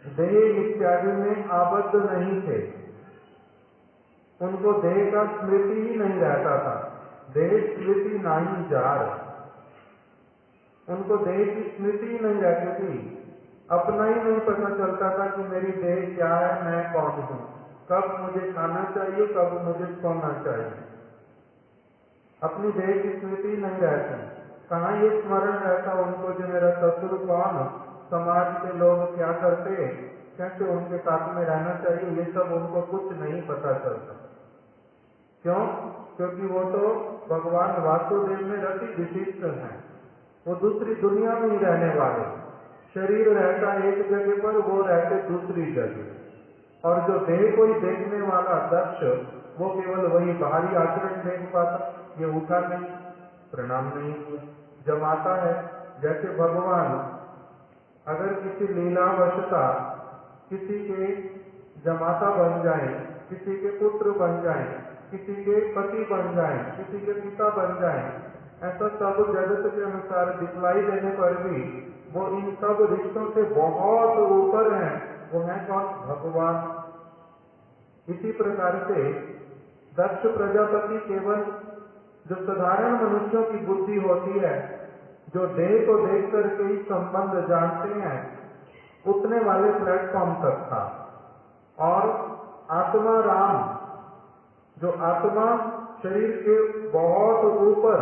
देह इत्यादि में आबद्ध नहीं थे, उनको देह का स्मृति ही नहीं रहता था, देह स्मृति नहीं जार, उनको देह की स्मृति ही नहीं रहती थी, अपना ही नहीं पता चलता था कि मेरी देह क्या है, मैं कौन हूँ, कब मुझे खाना चाहिए, कब मुझे सोना चाहिए, अपनी देह की स्मृति नहीं रहती। कहाँ ये स्मरण रहता उनको जो मेरा ससुर कौन, समाज के लोग क्या करते, कैसे उनके साथ में रहना चाहिए, ये सब उनको कुछ नहीं पता चलता। क्यों? क्योंकि वो तो भगवान वासुदेव में रति विशिष्ट हैं, वो दूसरी दुनिया में ही रहने वाले। शरीर रहता एक जगह पर, वो रहते दूसरी जगह। और जो देह को ही देखने वाला दक्ष, वो केवल वही बाहरी आचरण देख पाता, ये उठा नहीं, प्रणाम नहीं किया। जमाता है, जैसे भगवान अगर किसी लीलावशता किसी के जमाता बन जाए, किसी के पुत्र बन जाए, किसी के पति बन जाए, किसी के पिता बन जाए, ऐसा सब जगत के अनुसार दिखलाई देने पर भी वो इन सब रिश्तों से बहुत ऊपर हैं। वो है कौन? भगवान। इसी प्रकार से दक्ष प्रजापति केवल जो साधारण मनुष्यों की बुद्धि होती है, जो देह को देख करके ही संबंध जानते हैं, उतने वाले प्लेटफॉर्म तक था। और आत्मा राम, जो आत्मा शरीर के बहुत ऊपर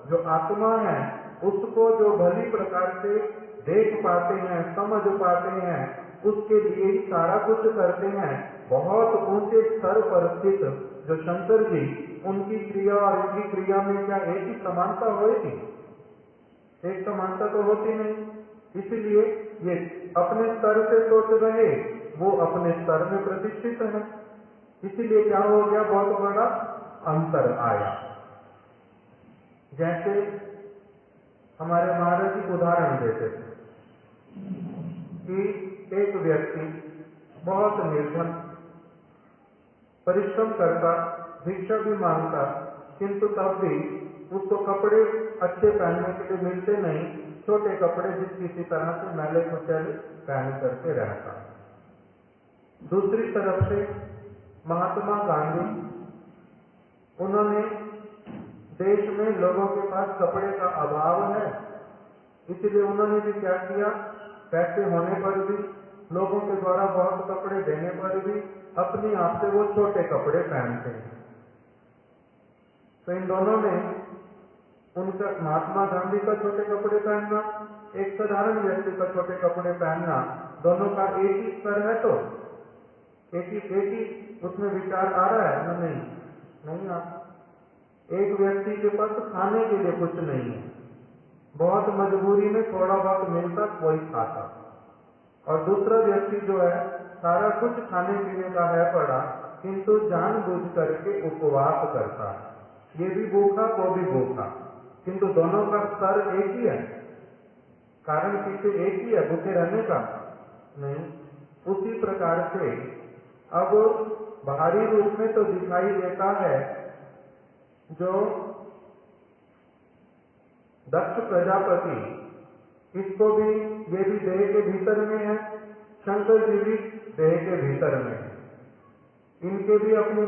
जो आत्मा है, उसको जो भली प्रकार से देख पाते हैं, समझ पाते हैं, उसके लिए ही सारा कुछ करते हैं। बहुत ऊंचे स्तर पर स्थित जो शंकर जी, उनकी क्रिया और इनकी क्रिया में क्या एक ही समानता होगी? एक समानता तो होती नहीं। इसलिए ये अपने स्तर से सोच रहे, वो अपने स्तर में प्रतिष्ठित है। इसीलिए क्या हो गया? बहुत बड़ा अंतर आया। जैसे हमारे महाराज जी उदाहरण देते थे कि एक व्यक्ति बहुत निर्धन, परिश्रम करता, भिक्षा भी मांगता, किंतु तब भी उसको कपड़े अच्छे पहनने के लिए मिलते नहीं, छोटे कपड़े जिस किसी तरह से मैले कुचैले पहन करके रहता। दूसरी तरफ से महात्मा गांधी, उन्होंने देश में लोगों के पास कपड़े का अभाव है, इसलिए उन्होंने भी क्या किया? पैसे होने पर भी, लोगों के द्वारा बहुत कपड़े देने पर भी अपने आप से वो छोटे कपड़े पहनते हैं। तो इन दोनों में उनका, महात्मा गांधी का छोटे कपड़े पहनना, एक साधारण व्यक्ति का छोटे कपड़े पहनना, दोनों का एक ही स्तर है, तो एक ही उसमें विचार आ रहा है ना? नहीं आता। एक व्यक्ति के पास खाने के लिए कुछ नहीं है, बहुत मजबूरी में थोड़ा बहुत मिलता, कोई खाता। और दूसरा व्यक्ति जो है, सारा कुछ खाने पीने का है पड़ा, किंतु जानबूझ करके उपवास करता है। ये भी भूखा, वो भी भूखा, किंतु दोनों का स्तर एक ही है। कारण पीछे एक ही है, भूखे रहने का नहीं। उसी प्रकार से अब बाहरी रूप में तो दिखाई देता है, जो दक्ष प्रजापति, इसको भी, ये भी देह के भीतर में है, शंकर जी भी देह के भीतर में है। इनके भी अपनी,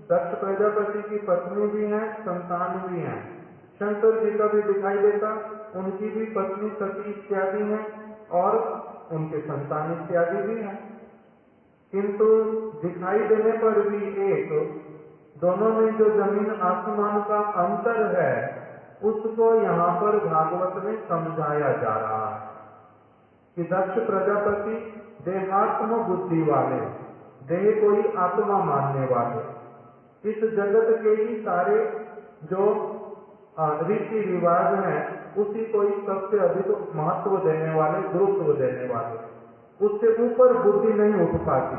दक्ष प्रजापति की पत्नी भी है, संतान भी है। शंकर जी का भी दिखाई देता, उनकी भी पत्नी सती इत्यादि है और उनके संतान इत्यादि भी है। किंतु दिखाई देने पर भी एक, दोनों में जो जमीन आसमान का अंतर है, उसको यहाँ पर भागवत में समझाया जा रहा है कि दक्ष प्रजापति देहात्म बुद्धि वाले, देह को ही आत्मा मानने वाले, इस जगत के ही सारे जो रीति रिवाज हैं, उसी को ही सबसे अधिक महत्व देने वाले, गुरुत्व देने वाले, उससे ऊपर बुद्धि नहीं उठ पाती,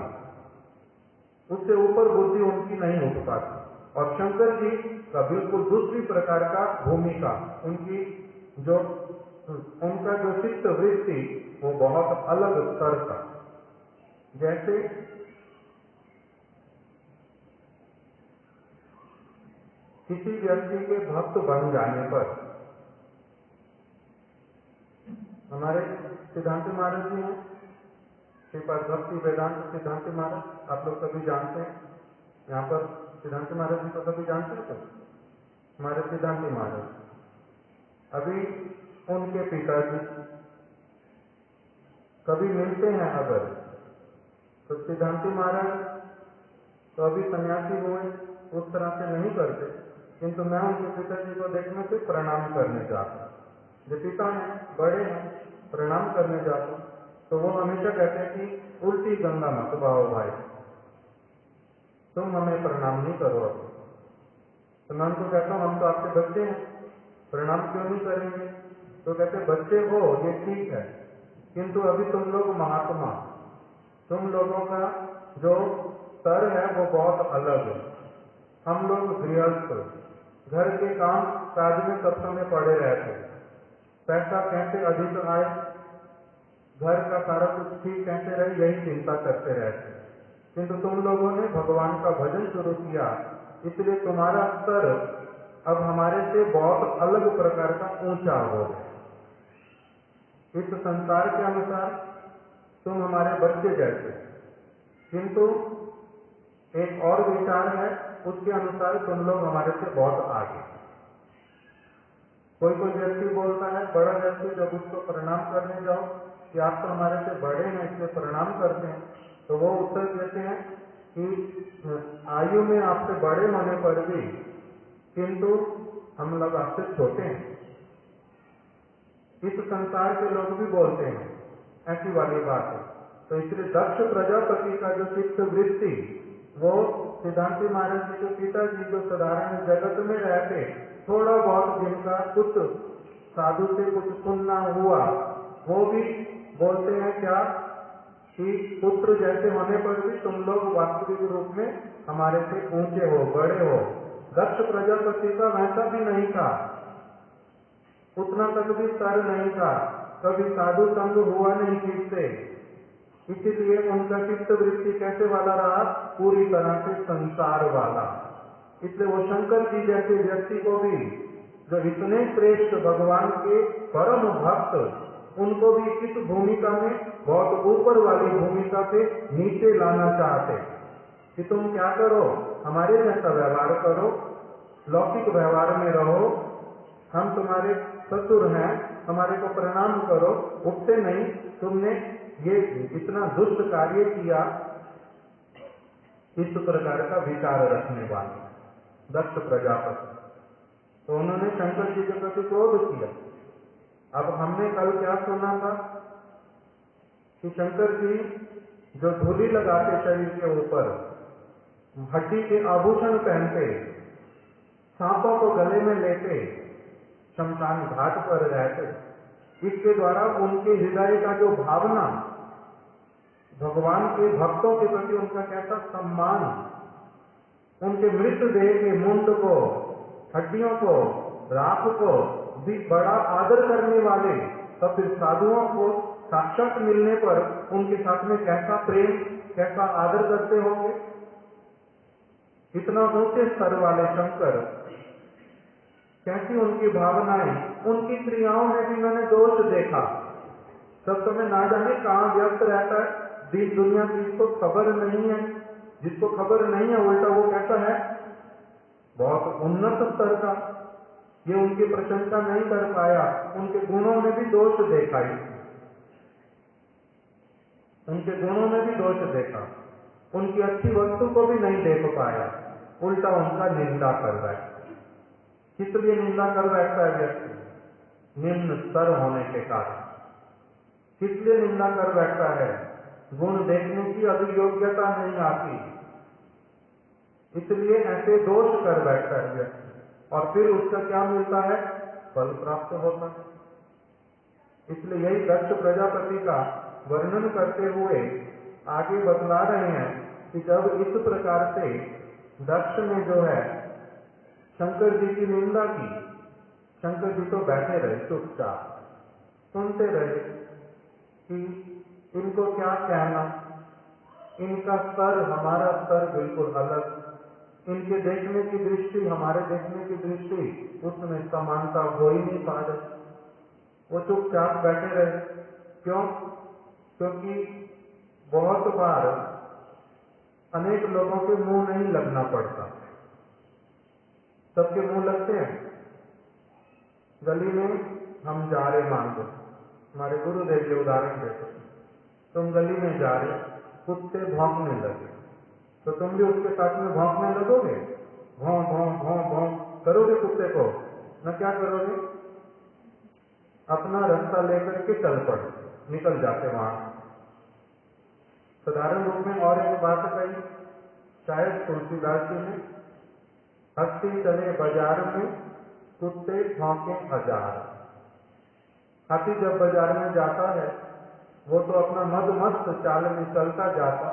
उससे ऊपर बुद्धि उनकी नहीं उठ पाती। और शंकर जी का बिल्कुल दूसरी प्रकार का भूमिका, उनकी जो, उनका जो चित्त वृत्ति, वो बहुत अलग स्तर का। जैसे किसी व्यक्ति के भक्त बन जाने पर, हमारे सिद्धांत महाराज जी हैं, श्रीपाद भक्ति वेदांत सिद्धांत महाराज, आप लोग सभी जानते हैं। यहाँ पर सिद्धांत महाराज जी को सभी जानते हैं। तो हमारे सिद्धांत महाराज, अभी उनके पिताजी कभी मिलते हैं अगर, तो सिद्धांति महाराज तो अभी सन्यासी हुए, उस तरह से नहीं करते, किंतु मैं उनके पिताजी को देखने से प्रणाम करने जाता। जो पिता हैं, बड़े हैं, प्रणाम करने जाता, तो वो हमेशा कहते हैं कि उल्टी गंगा मत बहाओ भाई, तुम हमें प्रणाम नहीं करो अभी, तो मैं उनको कहता हूँ हम तो आपके बच्चे हैं, प्रणाम क्यों नहीं करेंगे? तो कहते बच्चे हो ये ठीक है, किंतु अभी तुम लोग महात्मा, तुम लोगों का जो स्तर है वो बहुत अलग है। हम लोग गृहस्थ, घर के काम काज में सब समय पड़े रहते, पैसा कैसे अधिक आए, घर का सारा कुछ ठीक कैसे रहे, यही चिंता करते रहते। किंतु तुम लोगों ने भगवान का भजन शुरू किया, इसलिए तुम्हारा स्तर अब हमारे से बहुत अलग प्रकार का ऊंचा हो गया। इस संसार के अनुसार तुम हमारे बच्चे जैसे, किंतु एक और विचार है, उसके अनुसार तुम लोग हमारे से बहुत आगे। कोई कोई व्यक्ति बोलता है, बड़ा व्यक्ति, जब उसको प्रणाम करने जाओ कि आप तो हमारे से बड़े हैं इसलिए प्रणाम करते हैं, तो वो उत्तर देते हैं कि आयु में आपसे बड़े होने पर भी किंतु हम लोग आपसे छोटे हैं। इस संसार के लोग भी बोलते हैं ऐसी वाली बात है। तो इसलिए दक्ष प्रजापति का जो चित्त वृत्ति, वो सिद्धांति महाराज जी के पिताजी जो साधारण जगत में रहते, थोड़ा बहुत जिनका कुछ साधु से कुछ सुनना हुआ, वो भी बोलते हैं क्या कि पुत्र जैसे होने पर भी तुम लोग वास्तविक रूप में हमारे से ऊंचे हो, बड़े हो। दक्ष प्रजापति का वैसा भी नहीं था, उतना तक भी स्तर नहीं था, कभी साधु संग हुआ नहीं किससे, इसीलिए उनका चित्त वृत्ति कैसे वाला रहा, पूरी तरह से संसार वाला। इसलिए वो शंकर जी जैसे व्यक्ति को भी, जो इतने श्रेष्ठ भगवान के परम भक्त, उनको भी इस भूमिका में बहुत ऊपर वाली भूमिका से नीचे लाना चाहते कि तुम क्या करो, हमारे जैसा व्यवहार करो, लौकिक व्यवहार में रहो, हम तुम्हारे ससुर हैं, हमारे को प्रणाम करो, उठते नहीं, तुमने ये इतना दुष्ट कार्य किया। इस प्रकार का विचार रखने वाले दक्ष प्रजापति, तो उन्होंने शंकर जी के प्रति क्रोध किया। अब हमने कल क्या सुना था कि शंकर जी जो धूली लगाते शरीर के ऊपर, हड्डी के आभूषण पहनते, सांपों को गले में लेते, शमशान घाट पर रहते, इसके द्वारा उनके हृदय का जो भावना, भगवान के भक्तों के प्रति उनका कैसा सम्मान, उनके मृतदेह के मुंड को, हड्डियों को, राख को भी बड़ा आदर करने वाले, तो फिर साधुओं को साक्षात मिलने पर उनके साथ में कैसा प्रेम, कैसा आदर करते होंगे। इतना ऊंचे स्तर वाले शंकर, कैसी उनकी भावनाएं, उनकी क्रियाओं में भी मैंने दोष देखा। सब समय ना जाने कहाँ व्यस्त रहता है, दिन दुनिया की इसको खबर नहीं है, जिसको खबर नहीं है उल्टा वो कैसा है, बहुत उन्नत स्तर का। ये उनकी प्रशंसा नहीं कर पाया, उनके गुणों में भी दोष देखा, उनके गुणों में भी दोष देखा, उनकी अच्छी वस्तु को भी नहीं देख पाया, उल्टा उनका निंदा कर रहा है। किस लिए निंदा कर बैठता है व्यक्ति? निम्न स्तर होने के कारण। किस लिए निंदा कर बैठता है? गुण देखने की अभी योग्यता नहीं आती, इसलिए ऐसे दोष कर बैठता है व्यक्ति, और फिर उसका क्या मिलता है? फल प्राप्त होता है। इसलिए यही दक्ष प्रजापति का वर्णन करते हुए आगे बतला रहे हैं कि जब इस प्रकार से दक्ष ने जो है शंकर जी की निंदा की, शंकर जी तो बैठे रहे चुपचाप, सुनते रहे कि इनको क्या कहना, इनका स्तर हमारा स्तर बिल्कुल अलग, इनके देखने की दृष्टि हमारे देखने की दृष्टि, उसमें समानता हो ही नहीं पा रही। वो चुपचाप बैठे रहे। क्यों? क्योंकि बहुत बार अनेक लोगों के मुंह नहीं लगना पड़ता, सबके मुंह लगते हैं। गली में हम जा रहे, मान लो हमारे गुरुदेव के उदाहरण देते, तुम गली में जा रहे, कुत्ते भौंकने लगे, तो तुम भी उसके साथ में भौंकने लगोगे, भौं भौं भौं भौं करोगे कुत्ते को, न क्या करोगे? अपना रास्ता लेकर के चल पड़े, निकल जाते वहां। साधारण रूप में और एक बात कही, शायद तुलसीदास जी ने हस्ती चले बाजार में, कुत्ते भौंके हजार। हाथी जब बाजार में जाता है वो तो अपना मदमस्त चाल में चलता जाता,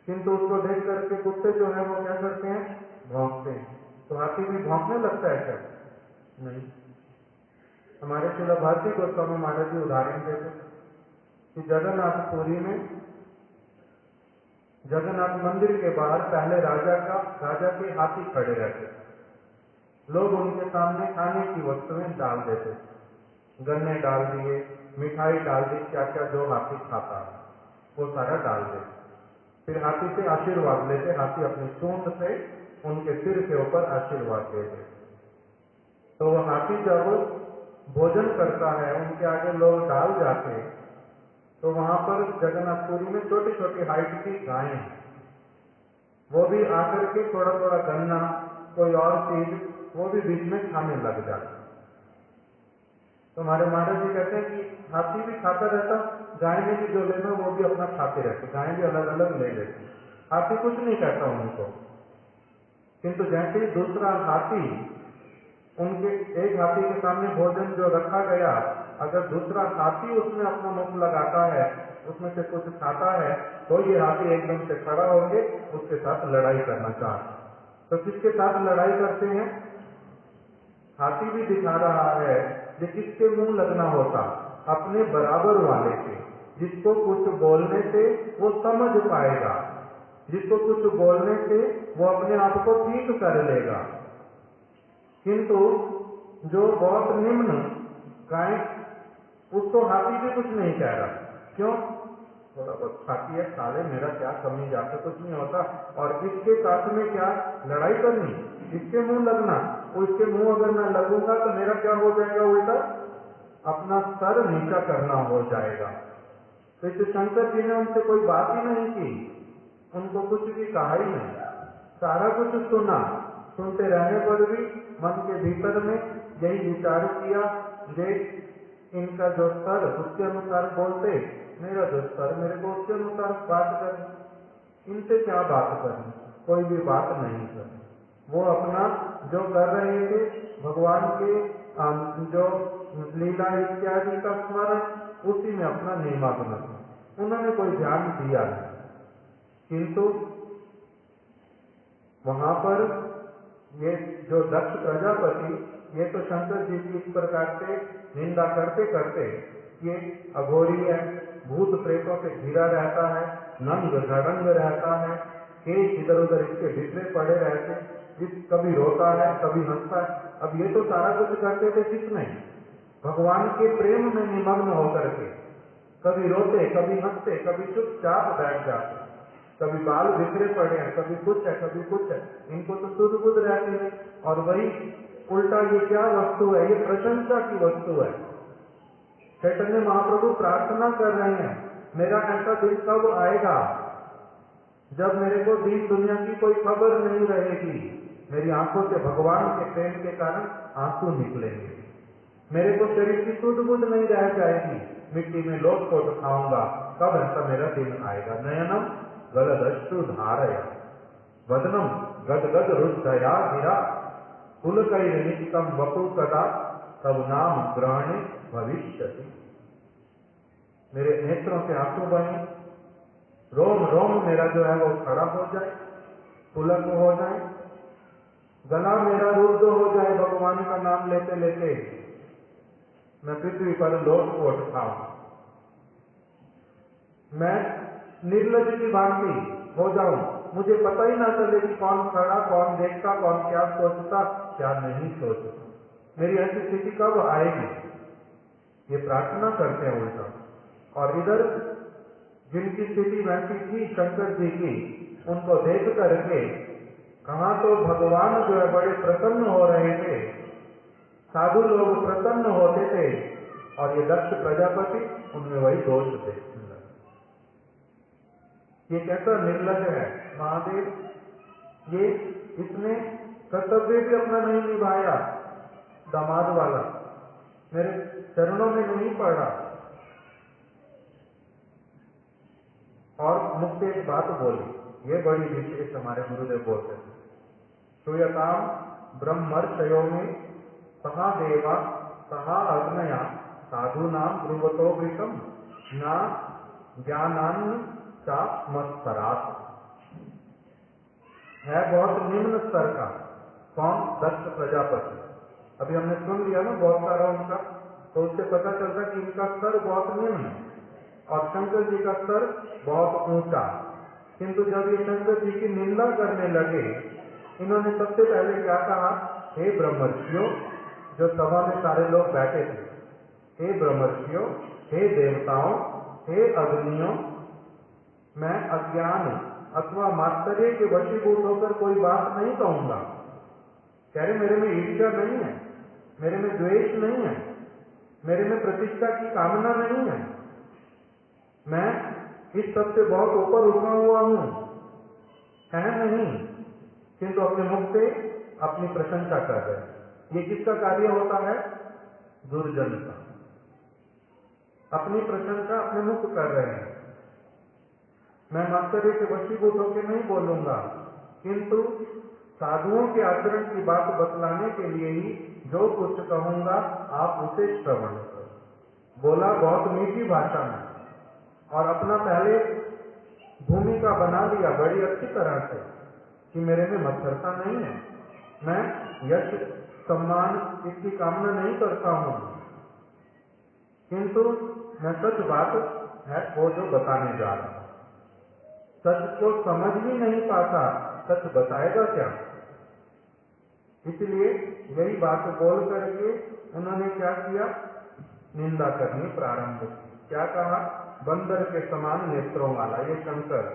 किंतु उसको देख करके कुत्ते जो है वो क्या करते हैं, भौंकते हैं। तो हाथी भी भौंकने लगता है क्या? नहीं। हमारे श्रील भारती गोस्वामी महाराज जी उदाहरण देते कि जगन्नाथपुरी में जगन्नाथ मंदिर के बाहर पहले राजा के हाथी खड़े रहते, लोग उनके सामने खाने की वस्तुएं डाल देते, गन्ने डाल दिए, मिठाई डाल दी, क्या क्या जो हाथी खाता है वो सारा डाल देते। फिर हाथी से आशीर्वाद लेते, हाथी अपनी सूंड से उनके सिर के ऊपर आशीर्वाद देते। तो वह हाथी जब भोजन करता है, उनके आगे लोग डाल जाते, तो वहां पर जगन्नाथपुरी में छोटी छोटी हाइट की गायें, वो भी आकर के थोड़ा थोड़ा गन्ना, कोई और चीज, वो भी बीच में खाने लग जाते। तो हमारे महाराज जी कहते हैं कि हाथी भी खाता रहता, गाय ने भी जो लेना वो भी अपना खाते रहते, गाय भी अलग अलग ले लेती, हाथी कुछ नहीं कहता उनको। किंतु जैसे ही दूसरा हाथी, उनके एक हाथी के सामने भोजन जो रखा गया, अगर दूसरा हाथी उसमें अपना मुख लगाता है, उसमें से कुछ खाता है, तो ये हाथी एकदम से खड़ा होंगे, उसके साथ लड़ाई करना चाहते। तो किसके साथ लड़ाई करते हैं? हाथी भी दिखा रहा है कि किसके मुंह लगना होता, अपने बराबर वाले के, जिसको कुछ बोलने से वो समझ पाएगा, जिसको कुछ बोलने से वो अपने आप को ठीक कर लेगा। किंतु जो बहुत निम्न गाय, उसको हाथी भी कुछ नहीं कह रहा। क्यों? थोड़ा बहुत खाती है, साले मेरा क्या कमी जाता, कुछ नहीं होता, और इसके साथ में क्या लड़ाई करनी, इसके मुंह लगना, वो इसके मुंह अगर मैं लगूंगा तो मेरा क्या हो जाएगा, उल्टा अपना सर नीचा करना हो जाएगा। तो इस शंकर जी ने उनसे कोई बात ही नहीं की, उनको कुछ भी कहा ही नहीं, सारा कुछ सुना। सुनते रहने पर भी मन के भीतर में यही विचार किया, देख इनका जो स्तर उसके अनुसार बोलते, मेरा जो स्तर मेरे को उसके अनुसार बात करनी, इनसे क्या बात करनी, कोई भी बात नहीं करनी। वो अपना जो कर रहे थे भगवान के जो लीला इत्यादि का स्मरण, उसी में अपना निमग्न थे, उन्होंने कोई ध्यान दिया नहीं। किंतु वहां पर ये जो दक्ष प्रजापति, ये तो शंकर जी की इस प्रकार से निंदा करते करते, ये अघोरी है, भूत प्रेतों से घिरा रहता है, नंग धड़ंग रहता है, केश इधर उधर इसके बिखरे पड़े रहते, कभी रोता है कभी हंसता है। अब ये तो सारा कुछ करते थे किसमें? भगवान के प्रेम में निमग्न होकर के, कभी रोते कभी हंसते, कभी चुपचाप बैठ जाते, कभी बाल बिखरे पड़े हैं, कभी कुछ है कभी कुछ है, इनको तो सुध बुध रहती है। और वही उल्टा ये क्या वस्तु है? ये प्रशंसा की वस्तु है। चैतन्य महाप्रभु प्रार्थना कर रहे हैं, मेरा ऐसा दिन कब आएगा जब मेरे को दीन दुनिया की कोई खबर नहीं रहेगी, मेरी आंखों से भगवान के प्रेम के कारण आंसू निकलेंगे, मेरे को शरीर की सुध बुध नहीं रह जाएगी, मिट्टी में लोट पोट खाऊंगा, कब ऐसा मेरा दिन आएगा? नयनम गलदश्रु धारय वदनम गदगद रुद्धया गिरा पुलकैर्निकम वपु कदा तब नाम ग्रहणे भविष्यति। मेरे नेत्रों से आंसू बहे, रोम रोम मेरा जो है वो खड़ा हो जाए, पुलक हो जाए, गला मेरा रुद्ध हो जाए, भगवान का नाम लेते लेते मैं पृथ्वी पर लोट पोट खाऊं, मैं निर्लज की भांति हो जाऊं, मुझे पता ही ना चले कि कौन खड़ा, कौन देखता, कौन क्या सोचता, क्या नहीं सोचता, मेरी ऐसी स्थिति कब आएगी? ये प्रार्थना करते हैं उल्टा। और इधर जिनकी स्थिति वैसी थी शंकर जी की, उनको देख करके कहां तो भगवान जो है बड़े प्रसन्न हो रहे थे, साधु लोग प्रसन्न होते थे, और ये दक्ष प्रजापति उनमें वही दोष थे। ये कैसा निर्लज है महादेव, ये इसने कर्तव्य भी अपना नहीं निभाया, दामाद वाला मेरे चरणों में नहीं पड़ा। और मुझसे एक बात बोली, ये बड़ी विशेष हमारे गुरुदेव बोलते थे, श्रूयताम ब्रह्मर्षयो में सहा देवा सहा अग्नया साधूनाम ब्रुवतो वृतम न ज्ञानान्न चा मत्सरात्। है बहुत निम्न स्तर का। कौन? दक्ष प्रजापति। अभी हमने सुन लिया ना बहुत सारा उनका, तो उससे पता चलता कि इनका स्तर बहुत निम्न है और शंकर जी का स्तर बहुत ऊंचा। किंतु जब ये शंकर जी की निंदा करने लगे, इन्होंने सबसे पहले क्या कहा? हे ब्रह्मर्षियों, जो सभा में सारे लोग बैठे थे, हे ब्रह्मर्षियों, हे देवताओं, हे अग्नियों, मैं अज्ञान अथवा मात्सर्य के वशीभूत होकर कोई बात नहीं कहूंगा। कह रहे मेरे में ईर्ष्या नहीं है, मेरे में द्वेष नहीं है, मेरे में प्रतिष्ठा की कामना नहीं है, मैं इस सब से बहुत ऊपर उठा हुआ हूं, है नहीं, किंतु अपने मुख से अपनी प्रशंसा कर रहे हैं। ये किसका कार्य होता है? दुर्जन का। अपनी प्रशंसा अपने मुख कर रहे हैं। मैं मात्सर्य के वशीभूत होकर नहीं बोलूंगा, किंतु साधुओं के आचरण की बात बतलाने के लिए ही जो कुछ कहूंगा आप उसे श्रवण करो। बोला बहुत मीठी भाषा में और अपना पहले भूमिका बना लिया बड़ी अच्छी तरह से कि मेरे में मत्सरता नहीं है, मैं यश सम्मान इसकी कामना नहीं करता हूं, किंतु मैं सच बात है वो जो बताने जा रहा हूं। सच को समझ ही नहीं पाता, सच बताएगा क्या? इसलिए यही बात बोल करके उन्होंने क्या किया? निंदा करनी प्रारंभ की। क्या कहा? बंदर के समान नेत्रों वाला ये शंकर,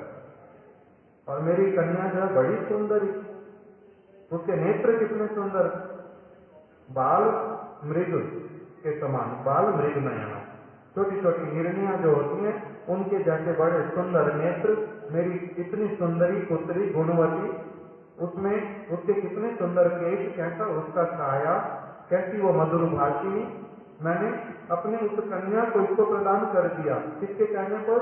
और मेरी कन्या जो है बड़ी सुंदरी, उसके नेत्र कितने सुंदर, बाल मृग के समान, बाल मृग नयना, छोटी छोटी हिरनियां जो होती हैं उनके जैसे बड़े सुंदर नेत्र, मेरी इतनी सुंदरी पुत्री गुणवती, उसमें उसके कितने सुंदर केश, कैसा उसका छाया, कैसी वो मधुर भाषी। मैंने अपनी उस कन्या को इसको प्रदान कर दिया। किसके कहने पर?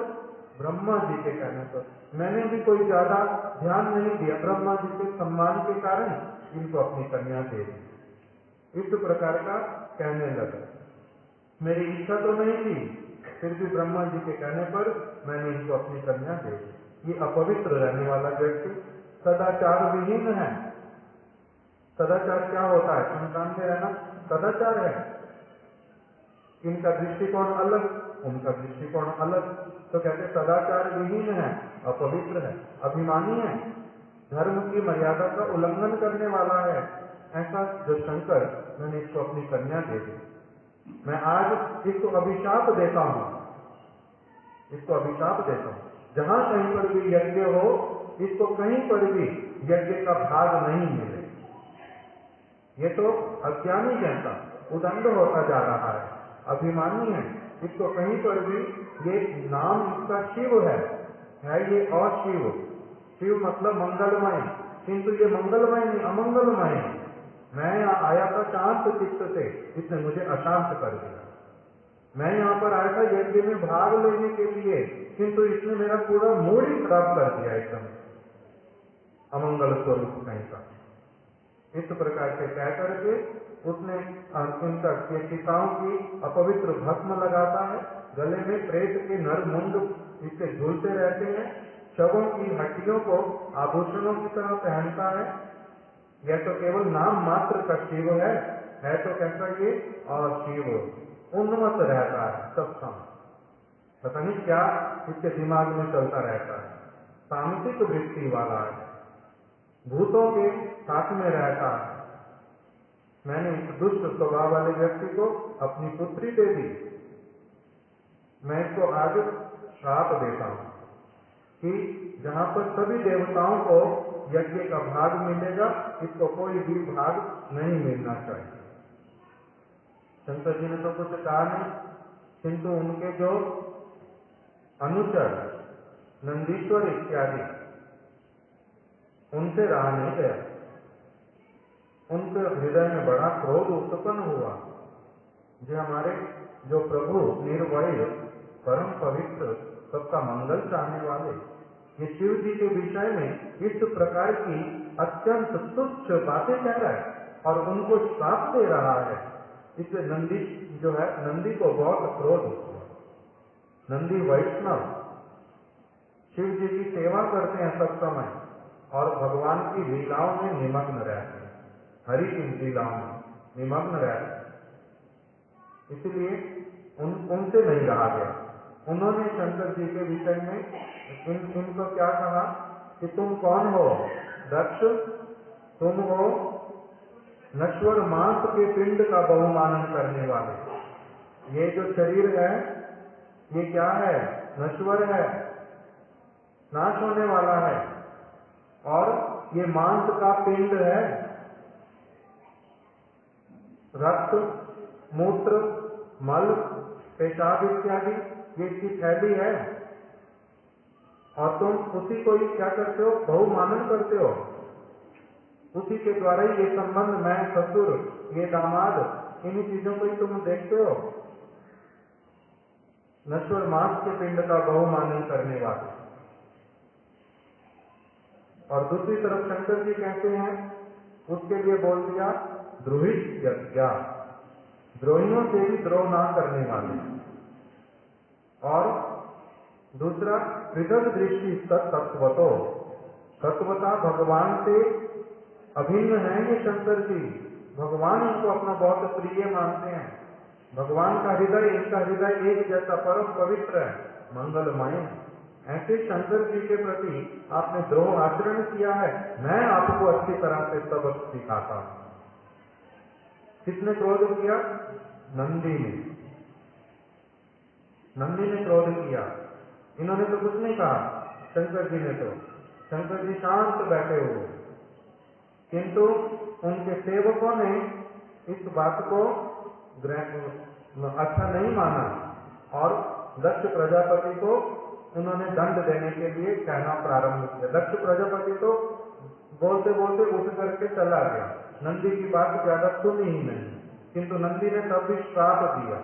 ब्रह्मा जी के कहने पर। मैंने भी कोई ज्यादा ध्यान नहीं दिया, ब्रह्मा जी के सम्मान के कारण इनको अपनी कन्या दे दी। इस प्रकार का कहने लगा। मेरी इच्छा तो नहीं थी, फिर भी ब्रह्मा जी के कहने पर मैंने इनको अपनी कन्या दे दी। ये अपवित्र रहने वाला व्यक्ति सदाचार विहीन है। सदाचार क्या होता है? संतान में रहना सदाचार है। इनका दृष्टिकोण अलग, उनका दृष्टिकोण अलग, तो कहते सदाचार विहीन है, अपवित्र है, अभिमानी है, धर्म की मर्यादा का उल्लंघन करने वाला है। ऐसा जो शंकर, मैंने इसको अपनी कन्या दे दी। मैं आज इसको अभिशाप देता हूं, इसको अभिशाप देता हूं। जहां कहीं पर भी यज्ञ हो, इसको कहीं पर भी यज्ञ का भाग नहीं मिले। ये तो अज्ञानी जैसा उदंड होता जा रहा है, अभिमानी है, इसको कहीं पर भी, ये नाम इसका शिव है ये अशिव। शिव मतलब मंगलमय, किंतु ये मंगलमय नहीं, अमंगलमय है। मैं यहाँ आया था शांत चित्त से, इसने मुझे अशांत कर दिया। मैं यहाँ पर आया था यज्ञ में भाग लेने के लिए, किंतु इसने मेरा पूरा मूड ही खराब कर दिया, एकदम अमंगल स्वरूप कहीं का। इस प्रकार से कह करके उसने इनका चिताओं की अपवित्र भस्म लगाता है, गले में प्रेत के नर मुंड इसके झूलते रहते हैं, शवों की हड्डियों को आभूषणों की तरह पहनता है। यह तो केवल नाम मात्र का शिव है तो कैसा ये अशिव, उन्मत्त रहता है सब समय, पता नहीं क्या इसके दिमाग में चलता रहता है, तामसिक वृत्ति वाला है, भूतों के साथ में रहता है। मैंने इस दुष्ट स्वभाव वाले व्यक्ति को अपनी पुत्री दे दी। मैं इसको आज श्राप देता हूं कि जहां पर सभी देवताओं को यज्ञ का भाग मिलेगा, इसको कोई भी भाग नहीं मिलना चाहिए। शंकर जी ने तो कुछ कहा नहीं, किंतु उनके जो अनुचर नंदीश्वर इत्यादि, उनसे रहा नहीं गया। उनके हृदय में बड़ा क्रोध उत्पन्न हुआ। जो हमारे जो प्रभु निर्वैर परम पवित्र सबका मंगल चाहने वाले, ये शिव जी के विषय में इस प्रकार की अत्यंत तुच्छ बातें कह रहा है और उनको श्राप दे रहा है। इससे नंदी जो है, नंदी को बहुत क्रोध हुआ। नंदी वैष्णव शिव जी की सेवा करते हैं सब समय और भगवान की लीलाओं में निमग्न रहते हैं, हरि की लीलाओं में निमग्न रहते हैं, इसलिए उनसे नहीं रहा गया। उन्होंने शंकर जी के विषय में इनको क्या कहा कि तुम कौन हो दक्ष, तुम हो नश्वर मांस के पिंड का बहुमानन करने वाले। ये जो शरीर है ये क्या है, नश्वर है, नाश होने वाला है, और ये मांस का पिंड है, रक्त मूत्र मल पेशाब इत्यादि ये इसकी थैली है, और तुम उसी को ही क्या करते हो, बहुमानन करते हो। उसी के द्वारा ही ये संबंध, मैं ससुर, ये दामाद, इन्हीं चीजों को ही तुम देखते हो। नश्वर मांस के पिंड का बहुमानन करने वाले। और दूसरी तरफ शंकर जी कहते हैं, उसके लिए बोल दिया द्रोहित यज्ञा, द्रोहियों से भी द्रोह ना करने वाले। और दूसरा पृथक दृष्टि तत्वतो, तत्वता भगवान से अभिन्न है ये शंकर जी। भगवान इनको अपना बहुत प्रिय मानते हैं। भगवान का हृदय, इनका हृदय एक जैसा परम पवित्र है, मंगलमय। ऐसे शंकर जी के प्रति आपने द्रोह आचरण किया है, मैं आपको अच्छी तरह से सबक सिखाता हूं। किसने क्रोध किया? नंदी ने। नंदी ने क्रोध किया। इन्होंने तो कुछ नहीं कहा, शंकर जी ने तो, शंकर जी शांत बैठे हुए, किंतु उनके सेवकों ने इस बात को अच्छा नहीं माना और दक्ष प्रजापति को उन्होंने दंड देने के लिए कहना प्रारंभ किया। दक्ष प्रजापति तो बोलते बोलते उठ करके चला गया, नंदी की बात ज्यादा सुनी ही नहीं। किंतु नंदी ने तब भी श्राप दिया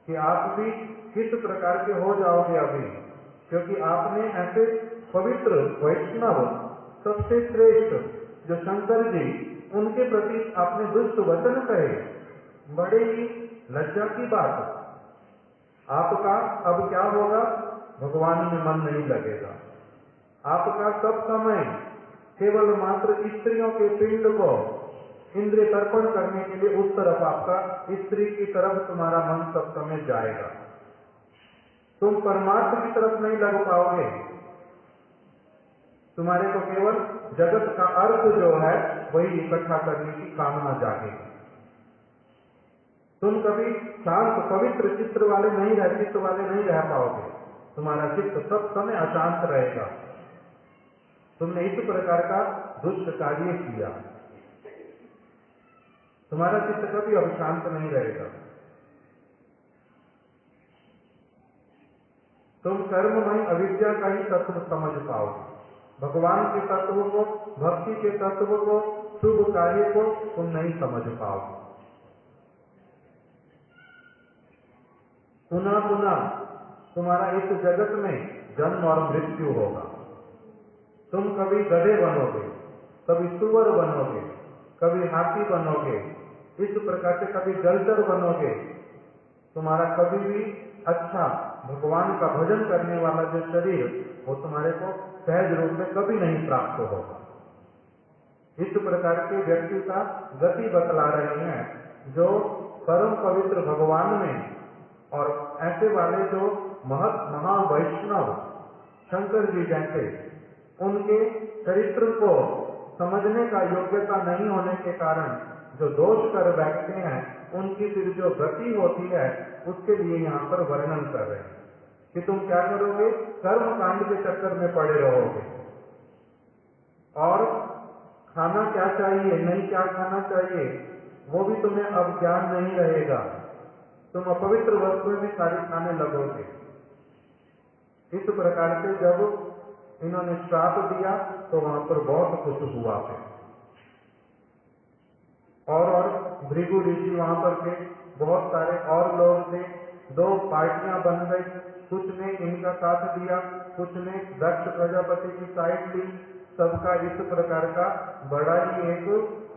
कि आप भी किस प्रकार के हो जाओगे अभी, क्योंकि आपने ऐसे पवित्र वैष्णव सबसे श्रेष्ठ जो शंकर जी, उनके प्रति आपने दुष्ट वचन कहे, बड़े ही लज्जा की बात। आपका अब क्या होगा, भगवान में मन नहीं लगेगा। आपका सब समय केवल मात्र स्त्रियों के पिंड को इंद्रिय तर्पण करने के लिए उस तरफ आपका, स्त्री की तरफ तुम्हारा मन सब समय जाएगा। तुम परमार्थ की तरफ नहीं लग पाओगे। तुम्हारे को केवल जगत का अर्थ जो है वही इकट्ठा करने की कामना जागेगी। तुम कभी शांत पवित्र चित्त वाले नहीं रह पाओगे। तुम्हारा चित्त सब समय अशांत रहेगा। तुमने इस प्रकार का दुष्ट कार्य किया, तुम्हारा चित्त कभी अब शांत नहीं रहेगा। तुम कर्ममय अविद्या का ही तत्व समझ पाओगे। भगवान के तत्व को, भक्ति के तत्व को, शुभ कार्य को तुम नहीं समझ पाओगे। पुनः पुनः तुम्हारा इस जगत में जन्म और मृत्यु होगा। तुम कभी गधे बनोगे, कभी सुअर बनोगे, कभी हाथी बनोगे, इस प्रकार से कभी जलचर बनोगे। तुम्हारा कभी भी अच्छा भगवान का भजन करने वाला जो शरीर, वो तुम्हारे को सहज रूप में कभी नहीं प्राप्त होगा। इस प्रकार के व्यक्ति का गति बतला रहे हैं जो परम पवित्र भगवान में, और ऐसे वाले जो महावैष्णव शंकर जी जैसे, उनके चरित्र को समझने का योग्यता नहीं होने के कारण जो दोष कर बैठते हैं, उनकी फिर जो गति होती है उसके लिए यहाँ पर वर्णन कर रहे हैं कि तुम क्या करोगे, कर्म कांड के चक्कर में पड़े रहोगे। और खाना क्या चाहिए, नहीं क्या खाना चाहिए, वो भी तुम्हें अब ज्ञान नहीं रहेगा। तुम अपवित्र वस्तुएं भी सारी खाने लगोगे। इस प्रकार से जब इन्होंने श्राप दिया तो वहां पर बहुत कुछ हुआ फिर। और भृगु ऋषि वहां पर थे, बहुत सारे और लोग थे। दो पार्टियां बन गई, कुछ ने इनका साथ दिया, कुछ ने दक्ष प्रजापति की साइड ली। सबका इस प्रकार का बड़ा ही एक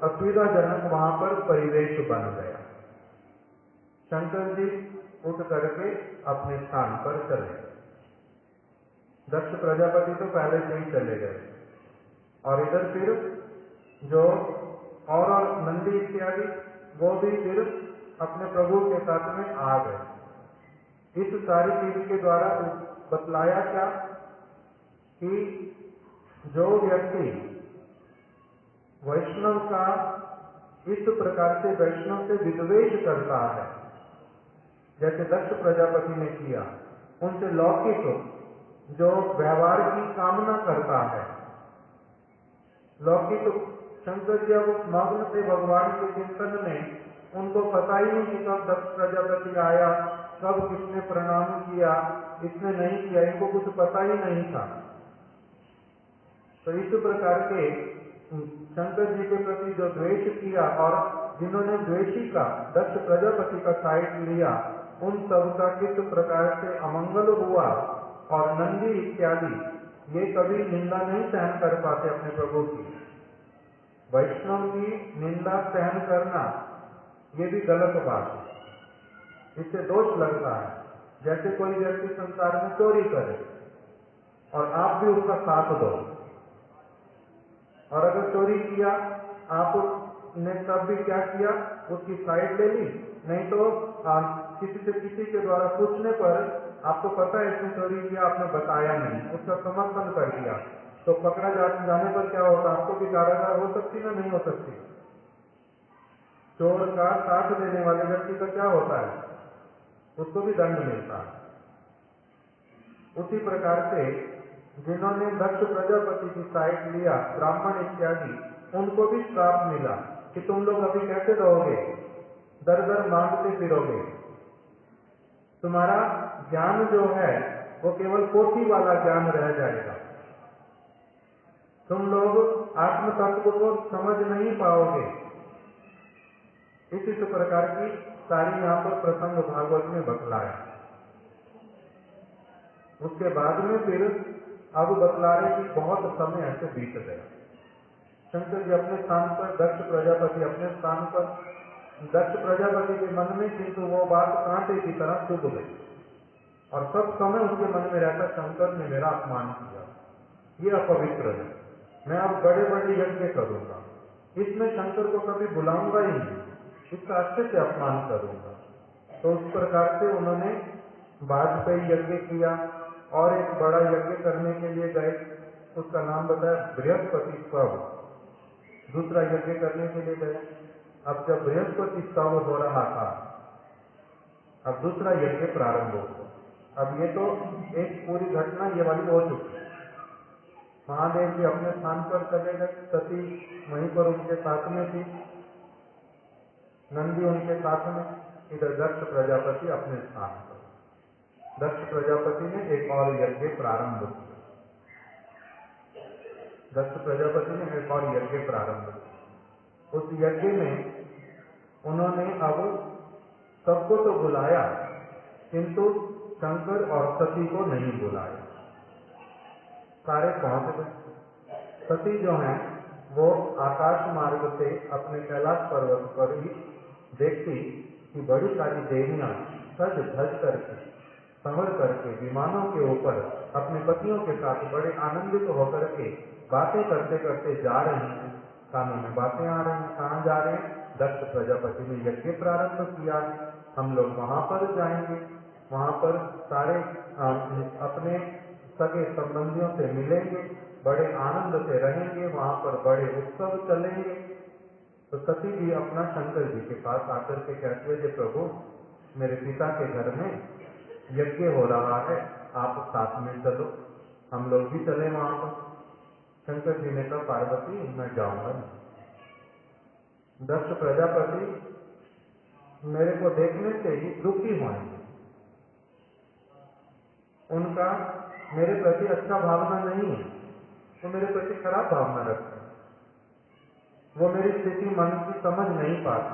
असुविधाजनक वहां पर परिवेश बन गया। शंकर जी उठ करके अपने स्थान पर चले। दक्ष प्रजापति तो पहले से ही चले गए और इधर फिर जो और नंदी इत्यादि वो भी फिर अपने प्रभु के साथ में आ गए। इस सारी चीज के द्वारा बतलाया क्या कि जो व्यक्ति वैष्णव का इस प्रकार से वैष्णव से विद्वेष करता है, जैसे दक्ष प्रजापति ने किया, उनसे लौकिक जो व्यवहार की कामना करता है, लौकिक शंकर जी अब मग्न थे भगवान के चिंतन में, उनको पता ही नहीं कि कब दक्ष प्रजापति आया, कब किसने प्रणाम किया, किसने नहीं किया, इनको कुछ पता ही नहीं था। तो इस प्रकार के शंकर जी के प्रति जो द्वेष किया और जिन्होंने द्वेषी का दक्ष प्रजापति का साइड लिया, उन सब का किस प्रकार से अमंगल हुआ। और नंदी इत्यादि ये कभी निंदा नहीं सहन कर पाते अपने प्रभु की। वैष्णव की निंदा सहन करना ये भी गलत बात है, इससे दोष लगता है। जैसे कोई व्यक्ति संसार में चोरी करे और आप भी उसका साथ दो, और अगर चोरी किया आपने तब भी क्या किया, उसकी साइड ले ली, नहीं तो किसी से किसी के द्वारा पूछने पर आपको पता है इसने चोरी किया, आपने बताया नहीं, उसका समर्थन कर दिया, तो पकड़ा जाने पर क्या होता, आपको भी कारागार हो सकती ना, नहीं हो सकती। चोर का साथ देने वाले व्यक्ति का क्या होता है, उसको भी दंड मिलता है। उसी प्रकार से जिन्होंने दक्ष प्रजापति की साइड लिया, ब्राह्मण इत्यादि, उनको भी श्राप मिला कि तुम लोग अभी कैसे रहोगे, दर दर मांगते फिरोगे, तुम्हारा ज्ञान जो है वो केवल पोथी वाला ज्ञान रह जाएगा, तुम लोग आत्म तत्व को समझ नहीं पाओगे। इसी प्रकार की सारी यहाँ पर प्रसंग भागवत में बतलाया। उसके बाद में फिर अब बतला रहे कि बहुत समय ऐसे बीत गया। शंकर जी अपने स्थान पर, दक्ष प्रजापति अपने स्थान पर, दक्ष प्रजापति के मन में किंतु वो बात कांटे की तरह चुभ गई और सब समय उसके मन में रहता, शंकर ने मेरा अपमान किया, ये अपवित्र है, मैं अब बड़े बड़े यज्ञ करूंगा, इसमें शंकर को कभी बुलाऊंगा ही नहीं, इसका अच्छे से अपमान करूंगा। तो उस प्रकार से उन्होंने वाजपेयी यज्ञ किया और एक बड़ा यज्ञ करने के लिए गए, उसका नाम बताया बृहस्पति स्तव। दूसरा यज्ञ करने के लिए गए। अब जब बृहस्पति स्तव हो रहा था, अब दूसरा यज्ञ प्रारंभ हो गया। अब ये तो एक पूरी घटना ये वाली हो चुकी। महादेव जी अपने स्थान पर चले गए, सती वहीं पर उनके साथ में थी, नंदी उनके साथ में, इधर दक्ष प्रजापति अपने स्थान पर। दक्ष प्रजापति ने एक और यज्ञ प्रारंभ किया। दक्ष प्रजापति ने एक और यज्ञ प्रारंभ किया। उस यज्ञ में उन्होंने अब सबको तो बुलाया, किंतु शंकर और सती को नहीं बुलाया। सारे पहुंच गए। सती जो हैं वो आकाश मार्ग से अपने कैलाश पर्वत पर ही देखती कि बड़ी सारी देवियां सज धज करके, संवर करके विमानों के ऊपर अपने पतियों के साथ बड़े आनंदित होकर के बातें करते करते जा रही हैं। कानों में बातें आ रही हैं, कहाँ जा रहे हैं? दक्ष प्रजापति ने यज्ञ प्रारंभ किया, हम लोग वहां पर जाएंगे, वहां पर सारे अपने सगे संबंधियों से मिलेंगे, बड़े आनंद से रहेंगे, वहां पर बड़े उत्सव चलेंगे। तो सती भी अपना शंकर जी के पास आकर के कहते हैं, प्रभु मेरे पिता के घर में यज्ञ हो रहा है, आप साथ में चलो, हम लोग भी चले वहां पर। शंकर जी ने कहा, पार्वती मैं जाऊंगा नहीं। दक्ष प्रजापति मेरे को देखने से ही दुखी होंगे, उनका मेरे प्रति अच्छा भावना नहीं है, वो मेरे प्रति खराब भावना रखते हैं, वो मेरी स्थिति मन की समझ नहीं पाते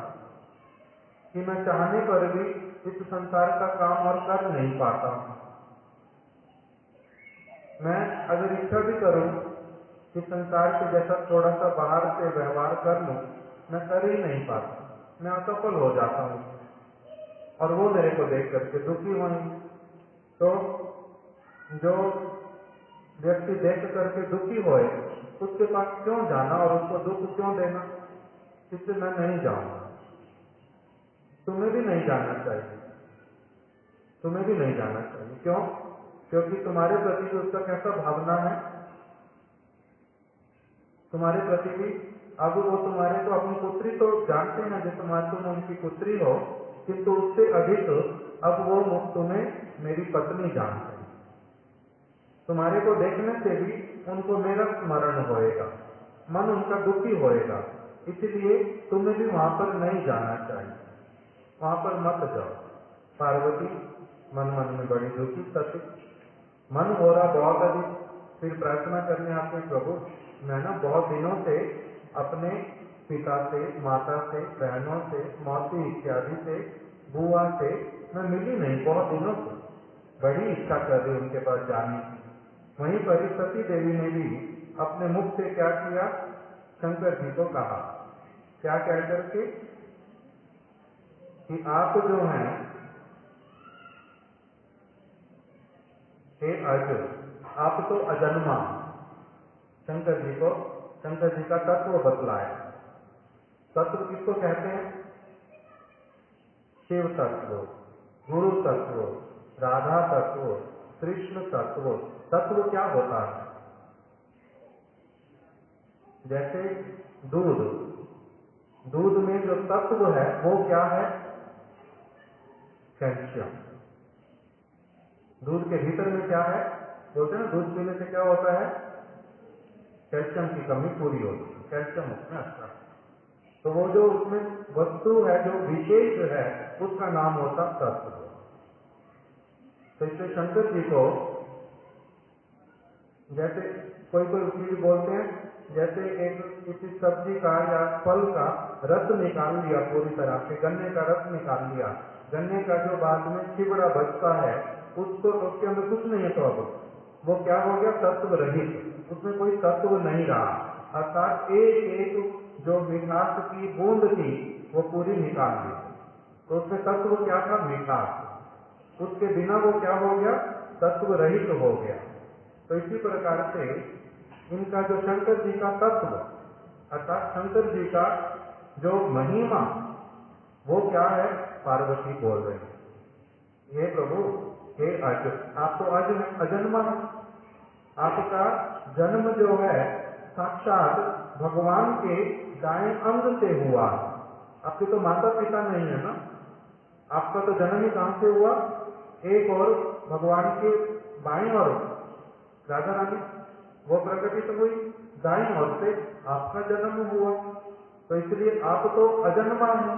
कि मैं चाहने पर भी इस संसार का काम और कर नहीं पाता हूं। मैं अगर इच्छा भी करूं कि संसार के जैसा थोड़ा सा बाहर से व्यवहार कर लूं, मैं कर ही नहीं पाता, मैं असफल हो जाता हूँ और वो मेरे को देख करके दुखी होंगे। तो जो व्यक्ति देख करके दुखी होए उसके पास क्यों जाना और उसको दुख क्यों देना, इसलिए मैं नहीं जाऊंगा। तुम्हें भी नहीं जाना चाहिए, तुम्हें भी नहीं जाना चाहिए। क्यों? क्योंकि तुम्हारे प्रति भी उसका कैसा भावना है, तुम्हारे प्रति भी। अब वो तुम्हारे को अपनी पुत्री तो जानते हैं, जैसे तुम उनकी पुत्री हो, किंतु उससे अधिक अब वो तुम्हें मेरी पत्नी जानते हैं। तुम्हारे को देखने से भी उनको मेरा स्मरण होएगा, मन उनका दुखी होएगा, इसलिए तुम्हें भी वहां पर नहीं जाना चाहिए, वहां पर मत जाओ। पार्वती मन मन में बड़ी दुखी सती, मन हो रहा बहुत अधिक। फिर प्रार्थना करने आते हैं, प्रभु मैं ना बहुत दिनों से अपने पिता से, माता से, बहनों से, मौसी इत्यादि से, बुआ से मैं मिली नहीं बहुत दिनों से, बड़ी इच्छा कर रही उनके पास जाने की। वहीं पर सती देवी ने भी अपने मुख से क्या किया, शंकर जी को कहा, क्या कह करके कि आप जो हैं हे अर्जुन, आप तो अजन्मा। शंकर जी को, शंकर जी का तत्व बतलाया। तत्व किसको कहते हैं? शिव तत्व, गुरु तत्व, राधा तत्व, कृष्ण तत्व। तत्व क्या होता है? जैसे दूध, दूध में जो तत्व है वो क्या है? कैल्शियम। दूध के भीतर में क्या है? बोलते हैं ना दूध पीने से क्या होता है? कैल्शियम की कमी पूरी होती है, कैल्शियम उसमें अच्छा है। तो वो जो उसमें वस्तु है जो विशेष है उसका नाम होता तत्व। तो इसलिए शंकर जी को जैसे कोई कोई चीज बोलते हैं, जैसे एक किसी सब्जी का या फल का रस निकाल लिया पूरी तरह से, गन्ने का रस निकाल लिया, गन्ने का जो बाद में चिबड़ा बचता है उसको, उसके अंदर कुछ नहीं है, तो अब वो क्या हो गया? तत्व रहित, उसमें कोई तत्व नहीं रहा। अर्थात एक एक जो मिठास की बूंद थी वो पूरी निकाल ली, तो उसमें तत्व क्या था? मिठास। उसके बिना वो क्या हो गया? तत्व रहित हो गया। तो इसी प्रकार से इनका जो शंकर जी का तत्व अर्थात शंकर जी का जो महिमा वो क्या है? पार्वती बोल रही है, हे प्रभु, हे अज, आप तो अज है, अजन्मा है। आपका जन्म जो है साक्षात भगवान के दाएं अंग से हुआ। आपके तो माता पिता नहीं है ना, आपका तो जन्म ही कहां से हुआ? एक और भगवान के बाएं ओर राधा रानी वो प्रकटित हुई, दाईं ओर से आपका जन्म हुआ। तो इसलिए आप तो अजन्मा हैं,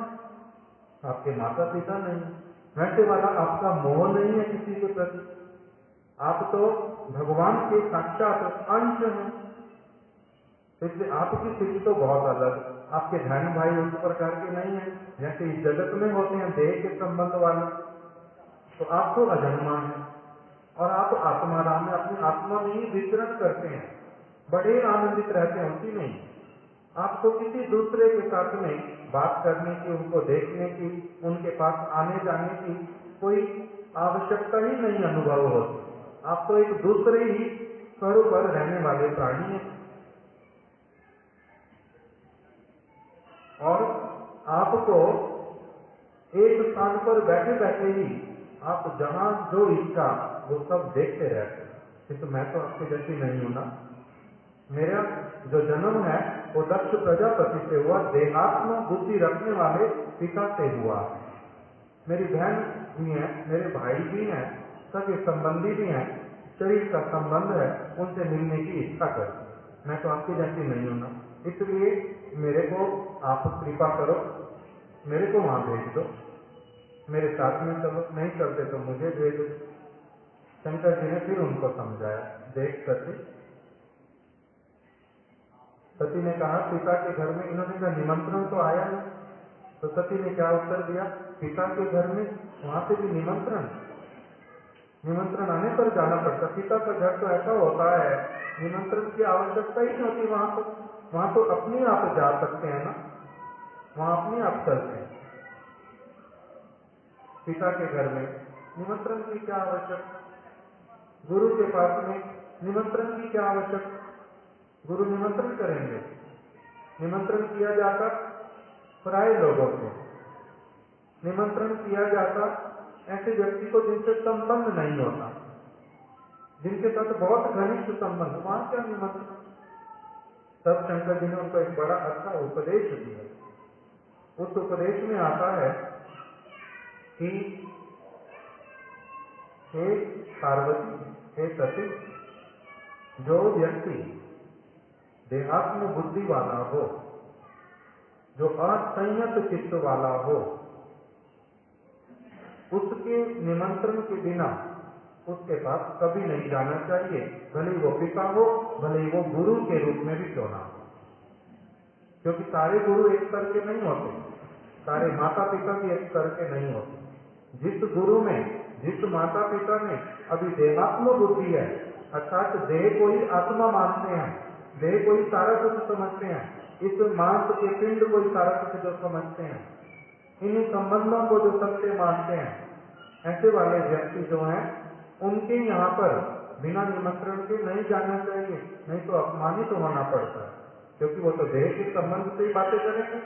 आपके माता पिता नहीं, वैसे वाला आपका मोह नहीं है किसी के प्रति, आप तो भगवान के साक्षात अंश हैं। तो इसलिए आपकी स्थिति तो बहुत अलग, आपके बहन भाई उस प्रकार के नहीं है जैसे इस जगत में होते हैं देह के संबंध वाले। तो आप तो अजन्मा है और आप आत्मा राम में अपनी आत्मा में ही विचरण करते हैं, बड़े आनंदित रहते हैं उसी में। आपको किसी दूसरे के साथ में बात करने की, उनको देखने की, उनके पास आने जाने की कोई आवश्यकता ही नहीं अनुभव होती। आप तो एक दूसरे ही स्तर पर रहने वाले प्राणी हैं और आपको एक स्थान पर बैठे बैठे ही आप जहां जो इच्छा वो सब देखते रहते हैं। किंतु मैं तो आपके जैसी नहीं हूं ना, मेरा जो जन्म है वो दक्ष प्रजापति से हुआ, देहात्म बुद्धि रखने वाले पिता से हुआ। मेरी बहन भी है, मेरे भाई भी हैं, सगे संबंधी भी हैं, शरीर का संबंध है, उनसे मिलने की इच्छा करती है। मैं तो आपकी जैसी नहीं हूं ना, इसलिए मेरे को आप कृपा करो, मेरे को वहां भेज दो, मेरे साथ में चलो, नहीं चलते तो मुझे भेज दो। शंकर जी ने फिर उनको समझाया, देख सती, सती ने कहा पिता के घर में, इन्होंने कहा निमंत्रण तो आया नहीं। तो सती ने क्या उत्तर दिया? पिता के घर में वहां से भी निमंत्रण, निमंत्रण आने पर जाना पड़ता। पिता का घर तो ऐसा होता है निमंत्रण की आवश्यकता ही नहीं होती वहां तो अपने आप जा सकते हैं ना, वहां अपने आप चलते हैं। पिता के घर में निमंत्रण की क्या आवश्यकता, गुरु के पास में निमंत्रण की क्या आवश्यकता, गुरु निमंत्रण करेंगे। निमंत्रण किया जाता पराये लोगों को, निमंत्रण किया जाता ऐसे व्यक्ति को जिनसे संबंध नहीं होता, जिनके साथ बहुत घनिष्ठ संबंध, वहां क्या निमंत्रण। तब शंकर जी ने उनको एक बड़ा अच्छा उपदेश दिया। उस उपदेश में आता है कि हे पार्वती, हे सती, जो व्यक्ति देहात्म बुद्धि वाला हो, जो असंयत चित्त वाला हो, उसके निमंत्रण के बिना उसके पास कभी नहीं जाना चाहिए, भले ही वो पिता हो, भले ही वो गुरु के रूप में भी क्यों ना हो। क्योंकि सारे गुरु एक स्तर के नहीं होते, सारे माता पिता भी एक स्तर के नहीं होते। जिस गुरु में, जिस माता पिता में अभी देहात्म बुद्धि है, अर्थात देह को ही आत्मा मानते हैं, देह को ही सारा कुछ समझते हैं, इस मांस के पिंड को ही सारा कुछ जो समझते हैं, इन्हीं संबंधों को जो सत्य मानते हैं, ऐसे वाले व्यक्ति जो हैं, उनके यहाँ पर बिना निमंत्रण के नहीं जाना चाहिए, नहीं तो अपमानित होना पड़ता है। क्योंकि वो तो देह के संबंध से ही बातें करेंगे,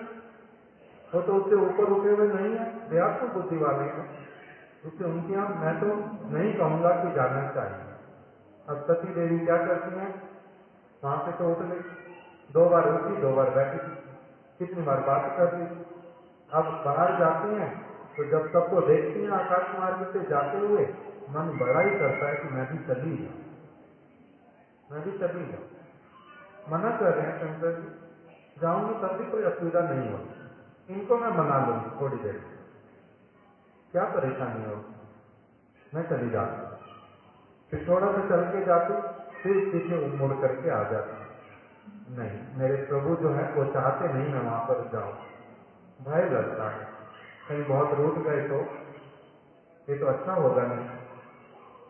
वो तो उससे ऊपर उठे हुए नहीं है, देहात्म बुद्धि वाले हैं। इसलिए उनके यहाँ मैं तो नहीं कहूंगा कि जाना चाहिए। अब सती देवी क्या करती हैं, वहां से तो उठ गई, 2 बार उठी, 2 बार बैठी, कितनी बार बात करती। अब बाहर जाती हैं तो जब सबको देखती हैं आकाश मार्ग से जाते हुए, मन बड़ा ही करता है कि मैं भी चली जाऊं, मैं भी चली जाऊं। मना कर रहे हैं शंकर जी, जाऊंगी तब भी कोई असुविधा नहीं होगी, इनको मैं मना लूंगी थोड़ी देर, क्या परेशानी होगी, मैं चली जाती। फिर थोड़ा सा चल के जाती, फिर पीछे मुड़ करके आ जाती। नहीं, मेरे प्रभु जो है वो चाहते नहीं मैं वहां पर जाऊं, भय लगता है कहीं बहुत रूठ गए तो ये तो अच्छा होगा नहीं।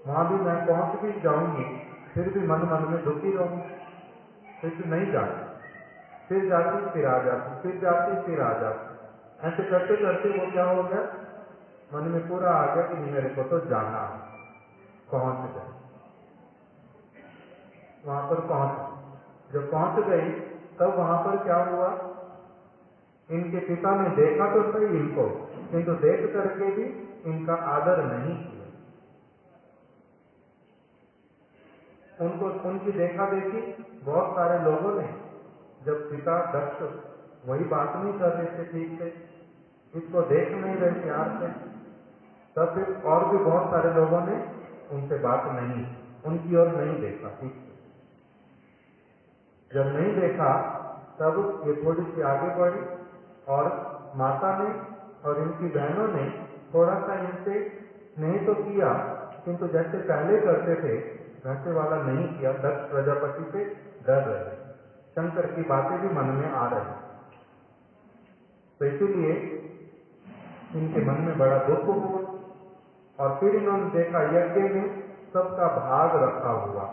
वहां भी मैं पहुंच भी जाऊंगी, फिर भी मन मन में दुखी रहूंगी, फिर नहीं जाती, फिर जाती फिर आ जाती, फिर जाती फिर आ जाती। ऐसे करते करते वो क्या हो गया, मन में पूरा आ गया कि नहीं मेरे को तो जाना है। पहुंच गई, वहां पर पहुंच गई। जब पहुंच गई तब वहां पर क्या हुआ, इनके पिता ने देखा तो सही इनको, किंतु देख करके भी इनका आदर नहीं किया। उनको उनकी देखा देखी बहुत सारे लोगों ने, जब पिता दक्ष वही बात नहीं कर रहे थे ठीक से, इसको देख नहीं रहे प्यार से, तब फिर और भी बहुत सारे लोगों ने उनसे बात नहीं, उनकी ओर नहीं देखा ठीक से। जब नहीं देखा तब ये थोड़ी सी आगे बढ़ी और माता ने और इनकी बहनों ने थोड़ा सा इनसे स्नेह तो किया, किंतु जैसे पहले करते थे वैसे वाला नहीं किया। दक्ष प्रजापति से डर रहे, शंकर की बातें भी मन में आ रही, तो इसीलिए इनके मन में बड़ा दुख हुआ। और फिर इन्होंने देखा यज्ञ में सबका भाग रखा हुआ,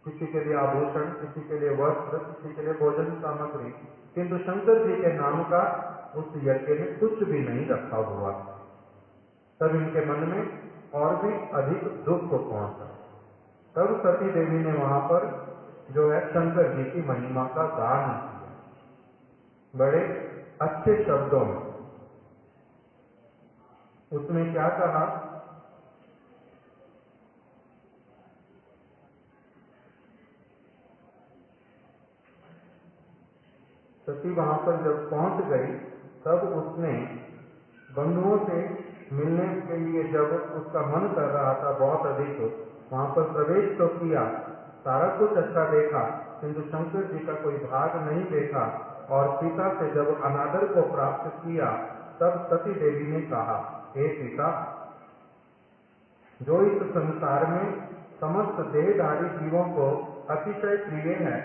किसी के लिए आभूषण, किसी के लिए वस्त्र, किसी के लिए भोजन सामग्री, किंतु शंकर जी के नाम का उस यज्ञ में कुछ भी नहीं रखा हुआ। तब इनके मन में और भी अधिक दुख पहुंचा। तब सती देवी ने वहां पर जो है शंकर जी की महिमा का गान किया, बड़े अच्छे शब्दों में। उसमें क्या कहा, सती वहां पर जब पहुंच गई तब उसने बंधुओं से मिलने के लिए, जब उसका मन कर रहा था बहुत अधिक, वहां पर प्रवेश तो किया, सारा कुछ अच्छा देखा, किंतु शंकर जी का कोई भाग नहीं देखा। और पिता से जब अनादर को प्राप्त किया तब सती देवी ने कहा, हे पिता, जो इस संसार में समस्त देहधारी जीवों को अतिशय प्रिय है,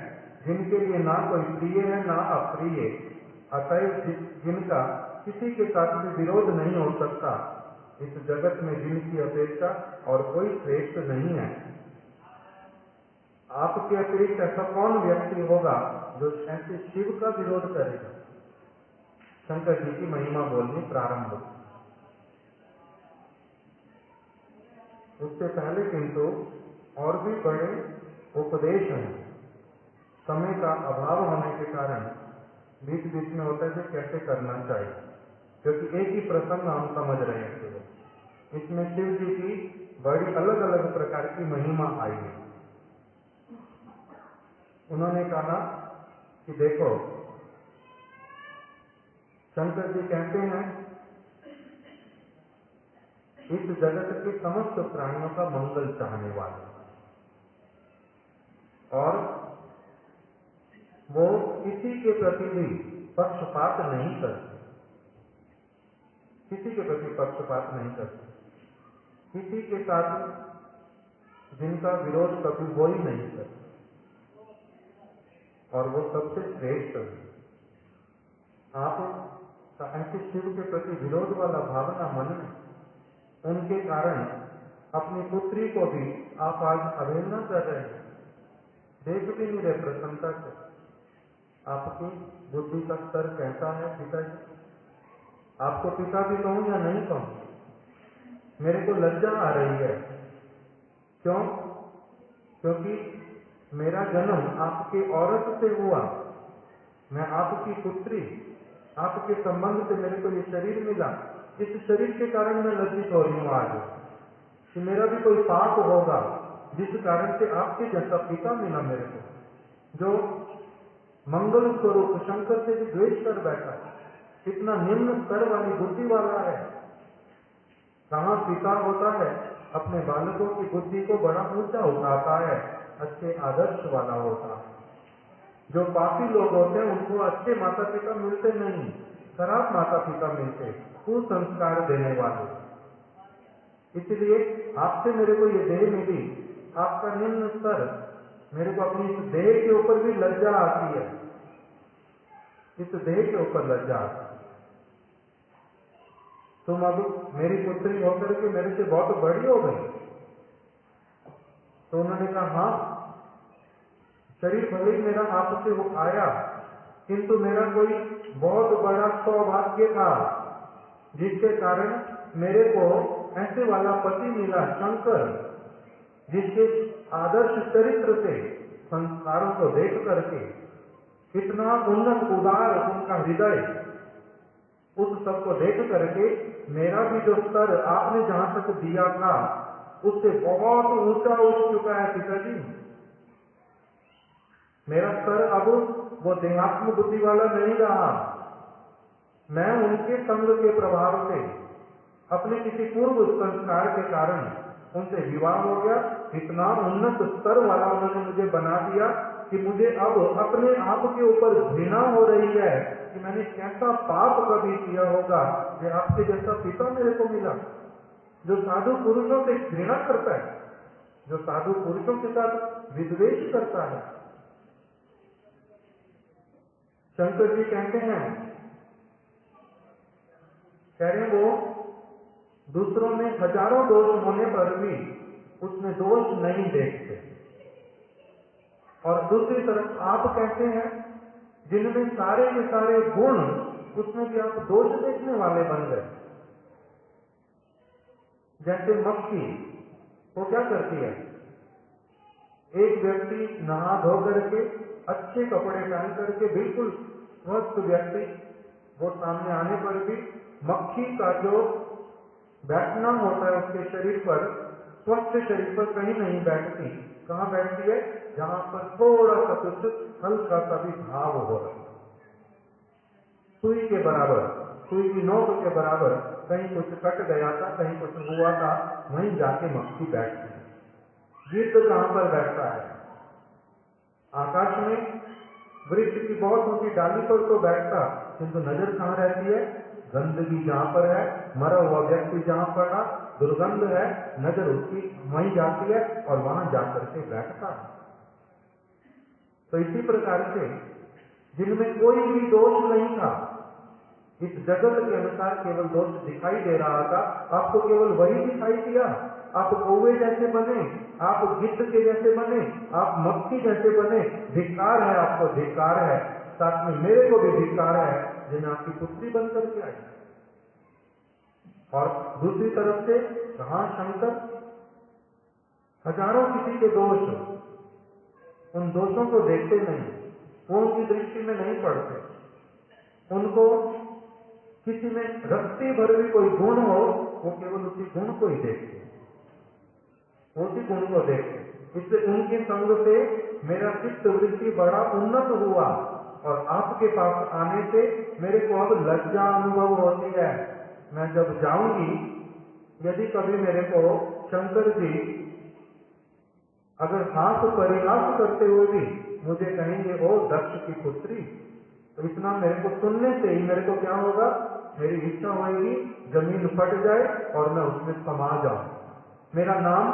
जिनके लिए ना कोई प्रिय है ना अप्रिय, अतएव जिनका किसी के साथ भी विरोध नहीं हो सकता, इस जगत में जिनकी अपेक्षा और कोई श्रेष्ठ नहीं है, आपके अतिरिक्त ऐसा कौन व्यक्ति होगा जो ऐसे शिव का विरोध करेगा? शंकर जी की महिमा बोलनी प्रारंभ हुई। उससे पहले किंतु और भी बड़े उपदेश हैं। समय का अभाव होने के कारण बीच बीच में होता है कि कैसे करना चाहिए, क्योंकि एक ही प्रसंग हम समझ रहे हैं। इसमें शिव जी की बड़ी अलग अलग प्रकार की महिमा आई है। उन्होंने कहा कि देखो, शंकर जी कहते हैं इस जगत के समस्त प्राणियों का मंगल चाहने वाले, और वो किसी के प्रति भी पक्षपात नहीं करते, किसी के प्रति पक्षपात नहीं करते, किसी के साथ जिनका विरोध कभी हो ही नहीं सकता, और वो सबसे श्रेष्ठ है। आप ऐसे शिव के प्रति विरोध वाला भावना मन में, उनके कारण अपनी पुत्री को भी आप आज अवहेलना कर रहे हैं, देख भी नहीं रहे प्रसन्नता से। आपकी बुद्धि का स्तर कैसा है पिताजी? आपको पिता भी कहूं या नहीं कहूं? मेरे को लज्जा आ रही है। क्यों? क्योंकि मेरा जन्म आपके औरत से हुआ, मैं आपकी पुत्री, आपके संबंध से मेरे को ये शरीर मिला। इस शरीर के कारण मैं लज्जित हो रही हूं आज कि मेरा भी कोई पाप होगा जिस कारण से आपके जैसा पिता मिला मेरे को, जो मंगल स्वरूप शंकर से भी द्वेष कर बैठा, कितना निम्न स्तर वाली बुद्धि वाला है। कहाँ पिता होता है अपने बालकों की बुद्धि को बड़ा ऊंचा उठाता है, अच्छे आदर्श वाला होता है। जो पापी लोग होते हैं उनको अच्छे माता पिता मिलते नहीं, खराब माता पिता मिलते, कुसंस्कार देने वाले। इसलिए आपसे मेरे को ये देह मिली, आपका निम्न स्तर, मेरे को अपनी इस देह के ऊपर भी लज्जा आती है, इस देह के ऊपर लज्जा आती है। तुम अब मेरी पुत्री होकर के मेरे से बहुत बड़ी हो गई। तो उन्होंने कहा हाँ, शरीर भले ही मेरा आपसे वो आया, किंतु मेरा कोई बहुत बड़ा सौभाग्य था जिसके कारण मेरे को ऐसे वाला पति मिला, शंकर, जिसके आदर्श चरित्र से, संस्कारों को देख करके, कितना उन्नत उदार उनका हृदय, उस सब को देख करके मेरा भी जो स्तर आपने जहां तक दिया था उससे बहुत ऊंचा उठ चुका है पिताजी। मेरा स्तर अब वो देहात्म बुद्धि वाला नहीं रहा। मैं उनके संग के प्रभाव से, अपने किसी पूर्व संस्कार के कारण उनसे विवाह हो गया। इतना उन्नत स्तर वाला उन्होंने मुझे बना दिया कि मुझे अब अपने आप के ऊपर घृणा हो रही है कि मैंने कैसा पाप कभी किया होगा कि आपके जैसा पिता मेरे को मिला, जो साधु पुरुषों से घृणा करता है, जो साधु पुरुषों के साथ विद्वेष करता है। शंकर जी कहते हैं, कह रहे वो दूसरों में हजारों दोष होने पर भी उसमें दोष नहीं देखते, और दूसरी तरफ आप कहते हैं जिनमें सारे के सारे गुण, उसमें भी आप दोष देखने वाले बन गए। जैसे मक्खी वो क्या करती है, एक व्यक्ति नहा धो करके, अच्छे कपड़े पहन करके, बिल्कुल स्वस्थ व्यक्ति, वो सामने आने पर भी मक्खी का जो बैठना होता है उसके शरीर पर, स्वस्थ शरीर पर कहीं नहीं बैठती। कहाँ बैठती है? जहां पर थोड़ा सा कुछ हल्का सा भी घाव हो रहा है, सुई के बराबर, सुई की नोक के बराबर कहीं कुछ कट गया था, कहीं कुछ हुआ था, वहीं जाके मक्खी बैठती है। गिद्ध कहां पर बैठता है? आकाश में वृक्ष की बहुत ऊंची डाली पर तो बैठता, किंतु नजर कहां रहती है? गंदगी जहां पर है, मरा हुआ व्यक्ति जहां पड़ा, दुर्गंध है, नजर उसकी वहीं जाती है और वहां जाकर के बैठता है। तो इसी प्रकार से जिनमें कोई भी दोष नहीं था, इस जगत के अनुसार केवल दोष दिखाई दे रहा था, आपको केवल वही दिखाई दिया आप कौवे जैसे बने, आप गिद्ध के जैसे बने, आप मक्खी जैसे बने, धिक्कार है, आपको धिक्कार है। साथ में मेरे को भी धिक्कार है जिन्हें आपकी पुत्री बनकर के आई। और दूसरी तरफ से कहा शंकर, हजारों किसी के दोष, उन दोषों को देखते नहीं, वो उनकी दृष्टि में नहीं पड़ते। उनको किसी में रत्ती भर भी कोई गुण हो, वो केवल उसी गुण को ही देखते, उसी गुण को देखते। इससे उनके संग से मेरा चित्त वृत्ति बड़ा उन्नत हुआ और आपके पास आने से मेरे को अब लज्जा अनुभव होती है। मैं जब जाऊंगी, यदि कभी मेरे को शंकर जी अगर हाथ परिहास करते हुए भी मुझे कहेंगे ओ दक्ष की पुत्री, तो इतना मेरे को सुनने से ही मेरे को क्या होगा, मेरी इच्छा होगी जमीन फट जाए और मैं उसमें समा जाऊं। मेरा नाम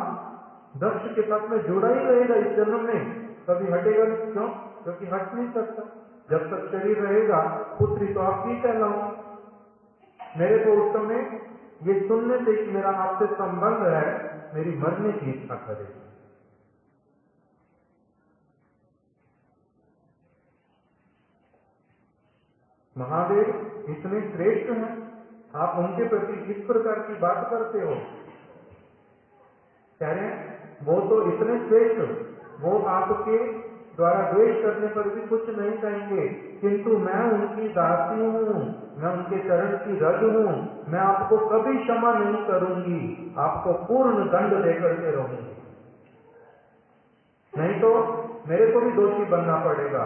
दक्ष के साथ में जुड़ा ही रहेगा इस जन्म में, कभी हटेगा नहीं। क्यों? क्योंकि हट नहीं सकता। जब तक शरीर रहेगा पुत्री तो आपकी कहलाऊं। मेरे को उस समय ये सुनने से कि मेरा आपसे संबंध है, मेरी मरने की इच्छा करेगी। महादेव इतने श्रेष्ठ हैं, आप उनके प्रति इस प्रकार की बात करते हो। कह रहे हैं वो तो इतने श्रेष्ठ, वो आपके द्वारा द्वेष करने पर भी कुछ नहीं कहेंगे, किंतु मैं उनकी दासी हूँ, मैं उनके चरण की रज हूँ, मैं आपको कभी क्षमा नहीं करूंगी, आपको पूर्ण दंड देकर के रहूंगी। नहीं तो मेरे को भी दोषी बनना पड़ेगा,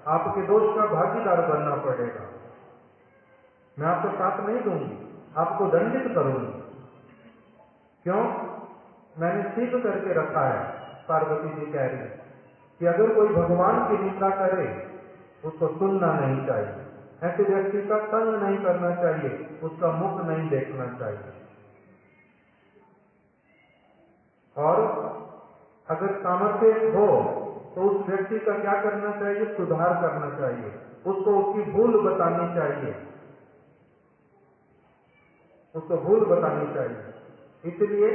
आपके दोष का भागीदार बनना पड़ेगा। मैं आपको साथ नहीं दूंगी, आपको दंडित करूंगी। क्यों? मैंने सीख करके रखा है, पार्वती जी कह रही है कि अगर कोई भगवान की निंदा करे उसको सुनना नहीं चाहिए, ऐसे व्यक्ति का संग नहीं करना चाहिए, उसका मुख नहीं देखना चाहिए। और अगर सामर्थ्य हो तो उस व्यक्ति का क्या करना चाहिए, सुधार करना चाहिए, उसको उसकी भूल बतानी चाहिए, उसको भूल बतानी चाहिए। इसलिए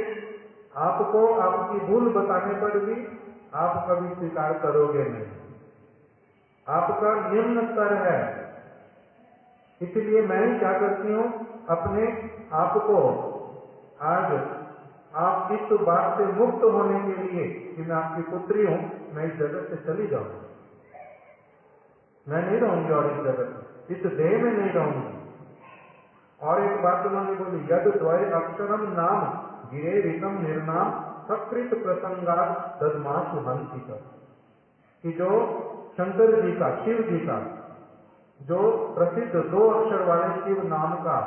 आपको आपकी भूल बताने पर भी आप कभी स्वीकार करोगे नहीं, आपका निम्न स्तर है। इसलिए मैं ही क्या करती हूँ, अपने आप को आज आप इस बात से मुक्त होने के लिए कि मैं आपकी पुत्री हूँ, मैं इस जगत से चली जाऊंगी, मैं नहीं रहूंगी और इस जगत में, इस देह में नहीं रहूंगी। और एक बात उन्होंने बोली, यद द्वय अक्षरम नाम गिरे रितम निर्नाम सकृत प्रसंगात ददमाशु हंसी कर, कि जो शंकर जी का, शिव जी का जो प्रसिद्ध 2 अक्षर वाले शिव नाम का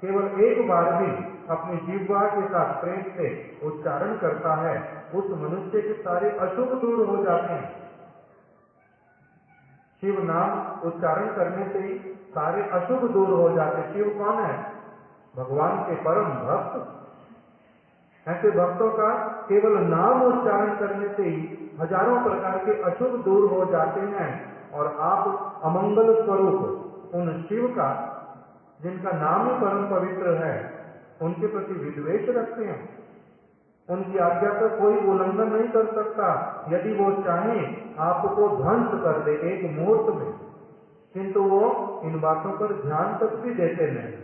केवल एक बार भी अपनी जिह्वा के साथ प्रेम से उच्चारण करता है, उस मनुष्य के सारे अशुभ दूर हो जाते हैं। शिव नाम उच्चारण करने से ही सारे अशुभ दूर हो जाते। शिव कौन है? भगवान के परम भक्त। ऐसे भक्तों का केवल नाम उच्चारण करने से ही हजारों प्रकार के अशुभ दूर हो जाते हैं। और आप अमंगल स्वरूप उन शिव का, जिनका नाम ही परम पवित्र है, उनके प्रति विद्वेष रखते हैं। उनकी आज्ञा का कोई उल्लंघन नहीं कर सकता। यदि वो चाहे आपको ध्वंस कर दे एक मुहूर्त में, किंतु वो इन बातों पर ध्यान तक भी देते नहीं।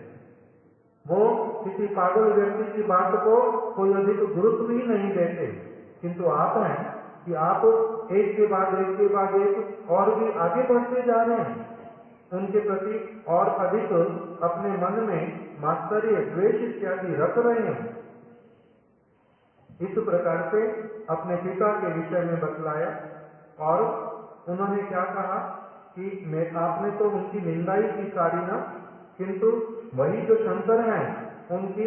वो किसी पागल व्यक्ति की बात को कोई अधिक गुरुत्व ही नहीं देते। किंतु आप हैं कि आप एक के बाद एक और भी आगे बढ़ते जा रहे हैं, उनके प्रति और अधिक अपने मन में मात्सर्य, द्वेष इत्यादि रख रहे हैं। इस प्रकार से अपने पिता के विषय में बतलाया। और उन्होंने क्या कहा कि आपने तो उनकी निंदा ही की सारी ना, किंतु वही जो शंकर हैं, उनकी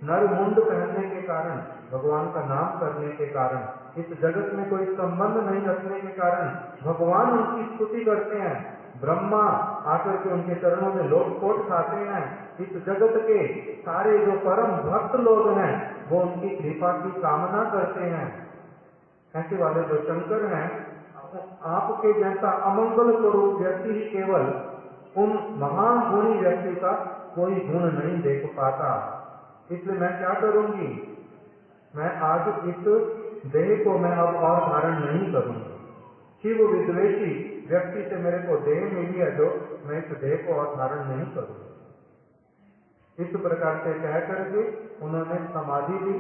नरमुंड पहनने के कारण, भगवान का नाम करने के कारण, इस जगत में कोई संबंध नहीं रखने के कारण भगवान उनकी स्तुति करते हैं। ब्रह्मा आकर के उनके चरणों में लोटपोट खाते हैं। इस जगत के सारे जो परम भक्त लोग हैं, वो उनकी कृपा की कामना करते हैं। ऐसे वाले जो शंकर हैं, आपके जैसा अमंगल स्वरूप व्यक्ति ही केवल उन महान गुणी व्यक्ति का कोई गुण नहीं देख पाता। इसलिए मैं क्या करूंगी, मैं आज इस देह को मैं अब और धारण नहीं करूंगा। शिव विद्वेषी व्यक्ति से मेरे को देह मिली है जो मैं इस देह को और धारण नहीं करूंगा। इस प्रकार से कह करके उन्होंने समाधि ली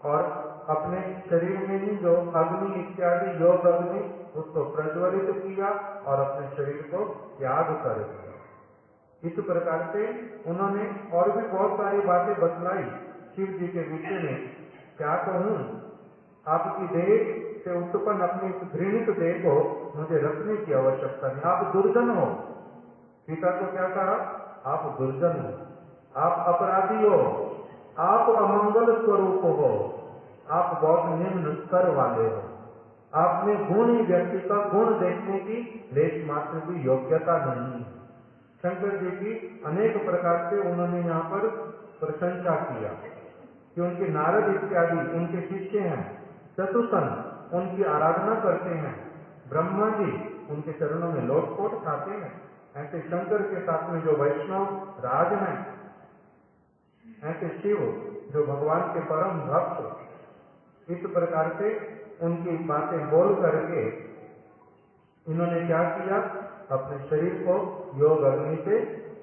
और अपने शरीर में ही जो अग्नि इत्यादि योग अग्नि उसको प्रज्वलित किया और अपने शरीर को त्याग कर दिया। इस प्रकार से उन्होंने और भी बहुत सारी बातें बतलाई शिव जी के विषय में। क्या कहूं, आपकी देह से उत्पन्न अपनी इस घृणित देह को मुझे रखने की आवश्यकता नहीं। आप दुर्जन हो। पिता को क्या कहा, आप दुर्जन हो, आप अपराधी हो, आप अमंगल स्वरूप हो, आप बहुत निम्न स्तर वाले हो, आप में गुणी व्यक्ति का गुण देखने की लेश मात्र भी योग्यता नहीं है। शंकर जी की अनेक प्रकार से उन्होंने यहाँ पर प्रशंसा किया कि उनके नारद इत्यादि उनके शिष्य हैं, चतुसन उनकी आराधना करते हैं, ब्रह्मा जी उनके चरणों में लोटपोट खाते हैं। ऐसे शंकर के साथ में जो वैष्णव राज हैं, ऐसे शिव जो भगवान के परम भक्त, इस प्रकार से उनकी बातें बोल करके इन्होंने क्या किया, अपने शरीर को योग अग्नि से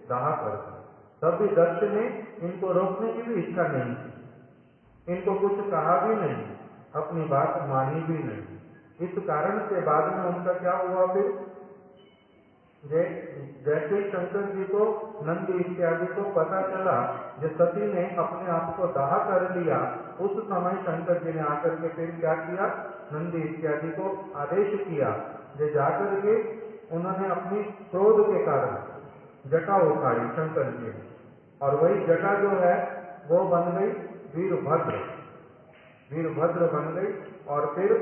दाह कर दिया। तब भी दक्ष ने इनको रोकने की भी इच्छा नहीं थी, इनको कुछ कहा भी नहीं, अपनी बात मानी भी नहीं। इस कारण से बाद में उनका क्या हुआ, फिर जैसे शंकर जी को नंदी इत्यादि को पता चला जो सती ने अपने आप को दाह कर लिया, उस समय शंकर जी ने आकर के फिर क्या किया, नंदी इत्यादि को आदेश किया जो जाकर के उन्होंने अपनी क्रोध के कारण जटा उखाड़ी शंकर जी ने, और वही जटा जो है वो बन गई वीरभद्र, वीरभद्र बन गई। और फिर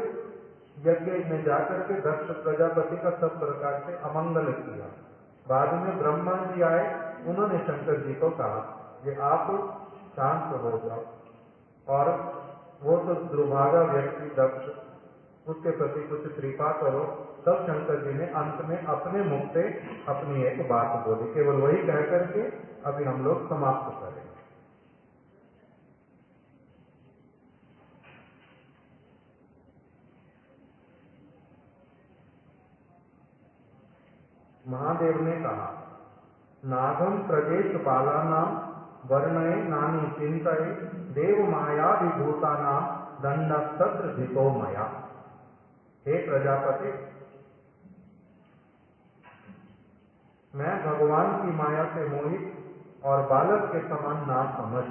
यज्ञ में जाकर के दक्ष प्रजापति का सब प्रकार से अमंगल किया। बाद में ब्रह्मा जी आए, उन्होंने शंकर जी को कहा कि आप शांत हो जाओ, और वो तो दुर्भागा व्यक्ति दक्ष, उसके प्रति कुछ कृपा करो। तब शंकर जी ने अंत में अपने मुख से अपनी एक बात बोली, केवल वही कह करके अभी हम लोग समाप्त करेंगे। महादेव ने कहा, नागम प्रदेश बालानाम वर्णये नानु चिंतये देव माया विभूतानाम दंडस्तत्र धितो मया। हे प्रजापति, मैं भगवान की माया से मोहित और बालक के समान ना समझ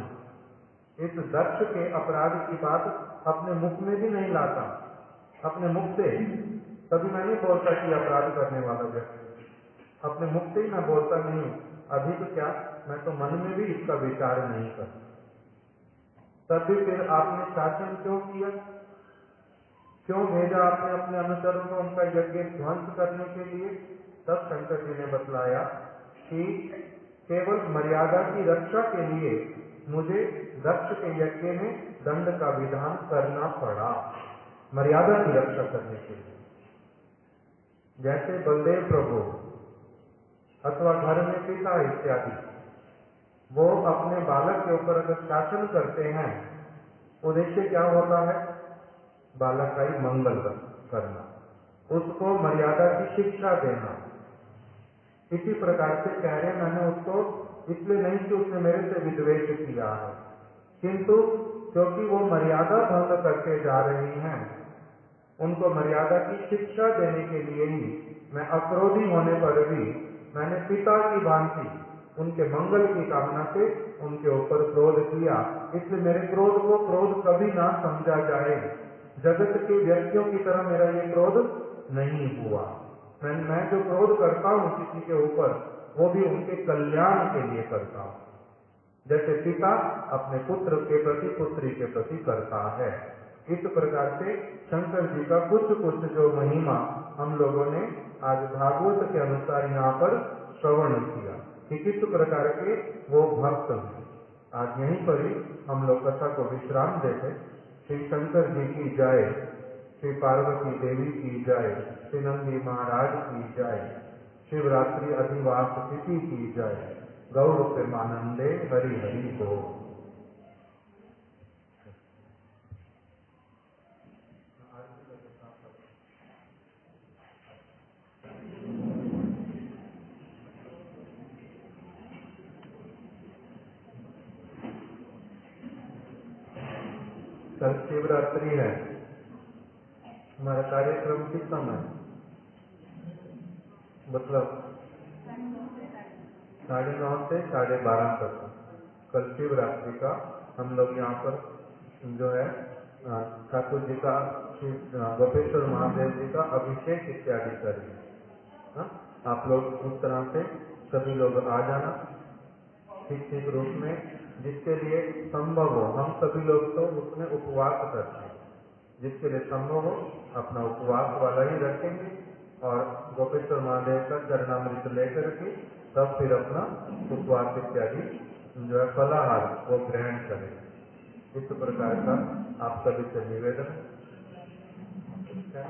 इस दक्ष के अपराध की बात अपने मुख में भी नहीं लाता। अपने मुख से कभी मैं नहीं बोलता कि अपराध करने वाला व्यक्ति, अपने मुख से ही मैं बोलता नहीं हूँ। अभी तो क्या, मैं तो मन में भी इसका विचार नहीं करता। तब भी फिर आपने शासन क्यों किया, क्यों भेजा आपने अपने अनुचरों को उनका यज्ञ ध्वंस करने के लिए? तब शंकर जी ने बतलाया कि केवल मर्यादा की रक्षा के लिए मुझे दक्ष के यज्ञ में दंड का विधान करना पड़ा, मर्यादा की रक्षा करने के लिए। जैसे बलदेव प्रभु अथवा घर में पिता इत्यादि, वो अपने बालक के ऊपर अगर शासन करते हैं, उद्देश्य क्या होता है, बालक का ही मंगल करना, उसको मर्यादा की शिक्षा देना। इसी प्रकार से कह रहे, मैंने उसको इसलिए नहीं कि उसने मेरे से विद्वेष किया है, किंतु क्योंकि वो मर्यादा भंग करके जा रही हैं, उनको मर्यादा की शिक्षा देने के लिए ही मैं अक्रोधी होने पर भी मैंने पिता की भांति उनके मंगल की कामना से उनके ऊपर क्रोध किया। इसलिए मेरे क्रोध को क्रोध कभी ना समझा जाए, जगत के व्यक्तियों की तरह मेरा ये क्रोध नहीं हुआ। मैं जो क्रोध करता हूँ किसी के ऊपर, वो भी उनके कल्याण के लिए करता हूँ, जैसे पिता अपने पुत्र के प्रति पुत्री के प्रति करता है। इस प्रकार से शंकर जी का कुछ कुछ जो महिमा हम लोगों ने आज भागवत के अनुसार यहाँ पर श्रवण किया कि किस प्रकार के वो भक्त हैं। आज यहीं पर ही हम लोग कथा को विश्राम देते। श्री शंकर जी की जय, श्री पार्वती देवी की जय, श्री नंदी महाराज की जय, शिवरात्रि अधिवास तिथि की जय। गौड़ प्रेमानंदे हरि हरि बोल। कल शिवरात्रि है। हमारा कार्यक्रम किस समय, मतलब 9:30 से 12:30 तक। कल शिवरात्रि का हम लोग यहाँ पर जो है ठाकुर जी का, गोपेश्वर महादेव जी का अभिषेक इत्यादि करेंगे। हाँ? आप लोग उस तरह से सभी लोग आ जाना ठीक ठीक रूप में, जिसके लिए संभव हो। हम सभी लोग तो उसमें उपवास करते हैं, जिसके लिए संभव हो अपना उपवास वाला ही रखेंगे और गोपेश्वर महादेव का चरणामृत लेकर के तब फिर अपना उपवास इत्यादि जो है फलाहार वो ग्रहण करें। इस प्रकार का आप सभी से निवेदन है।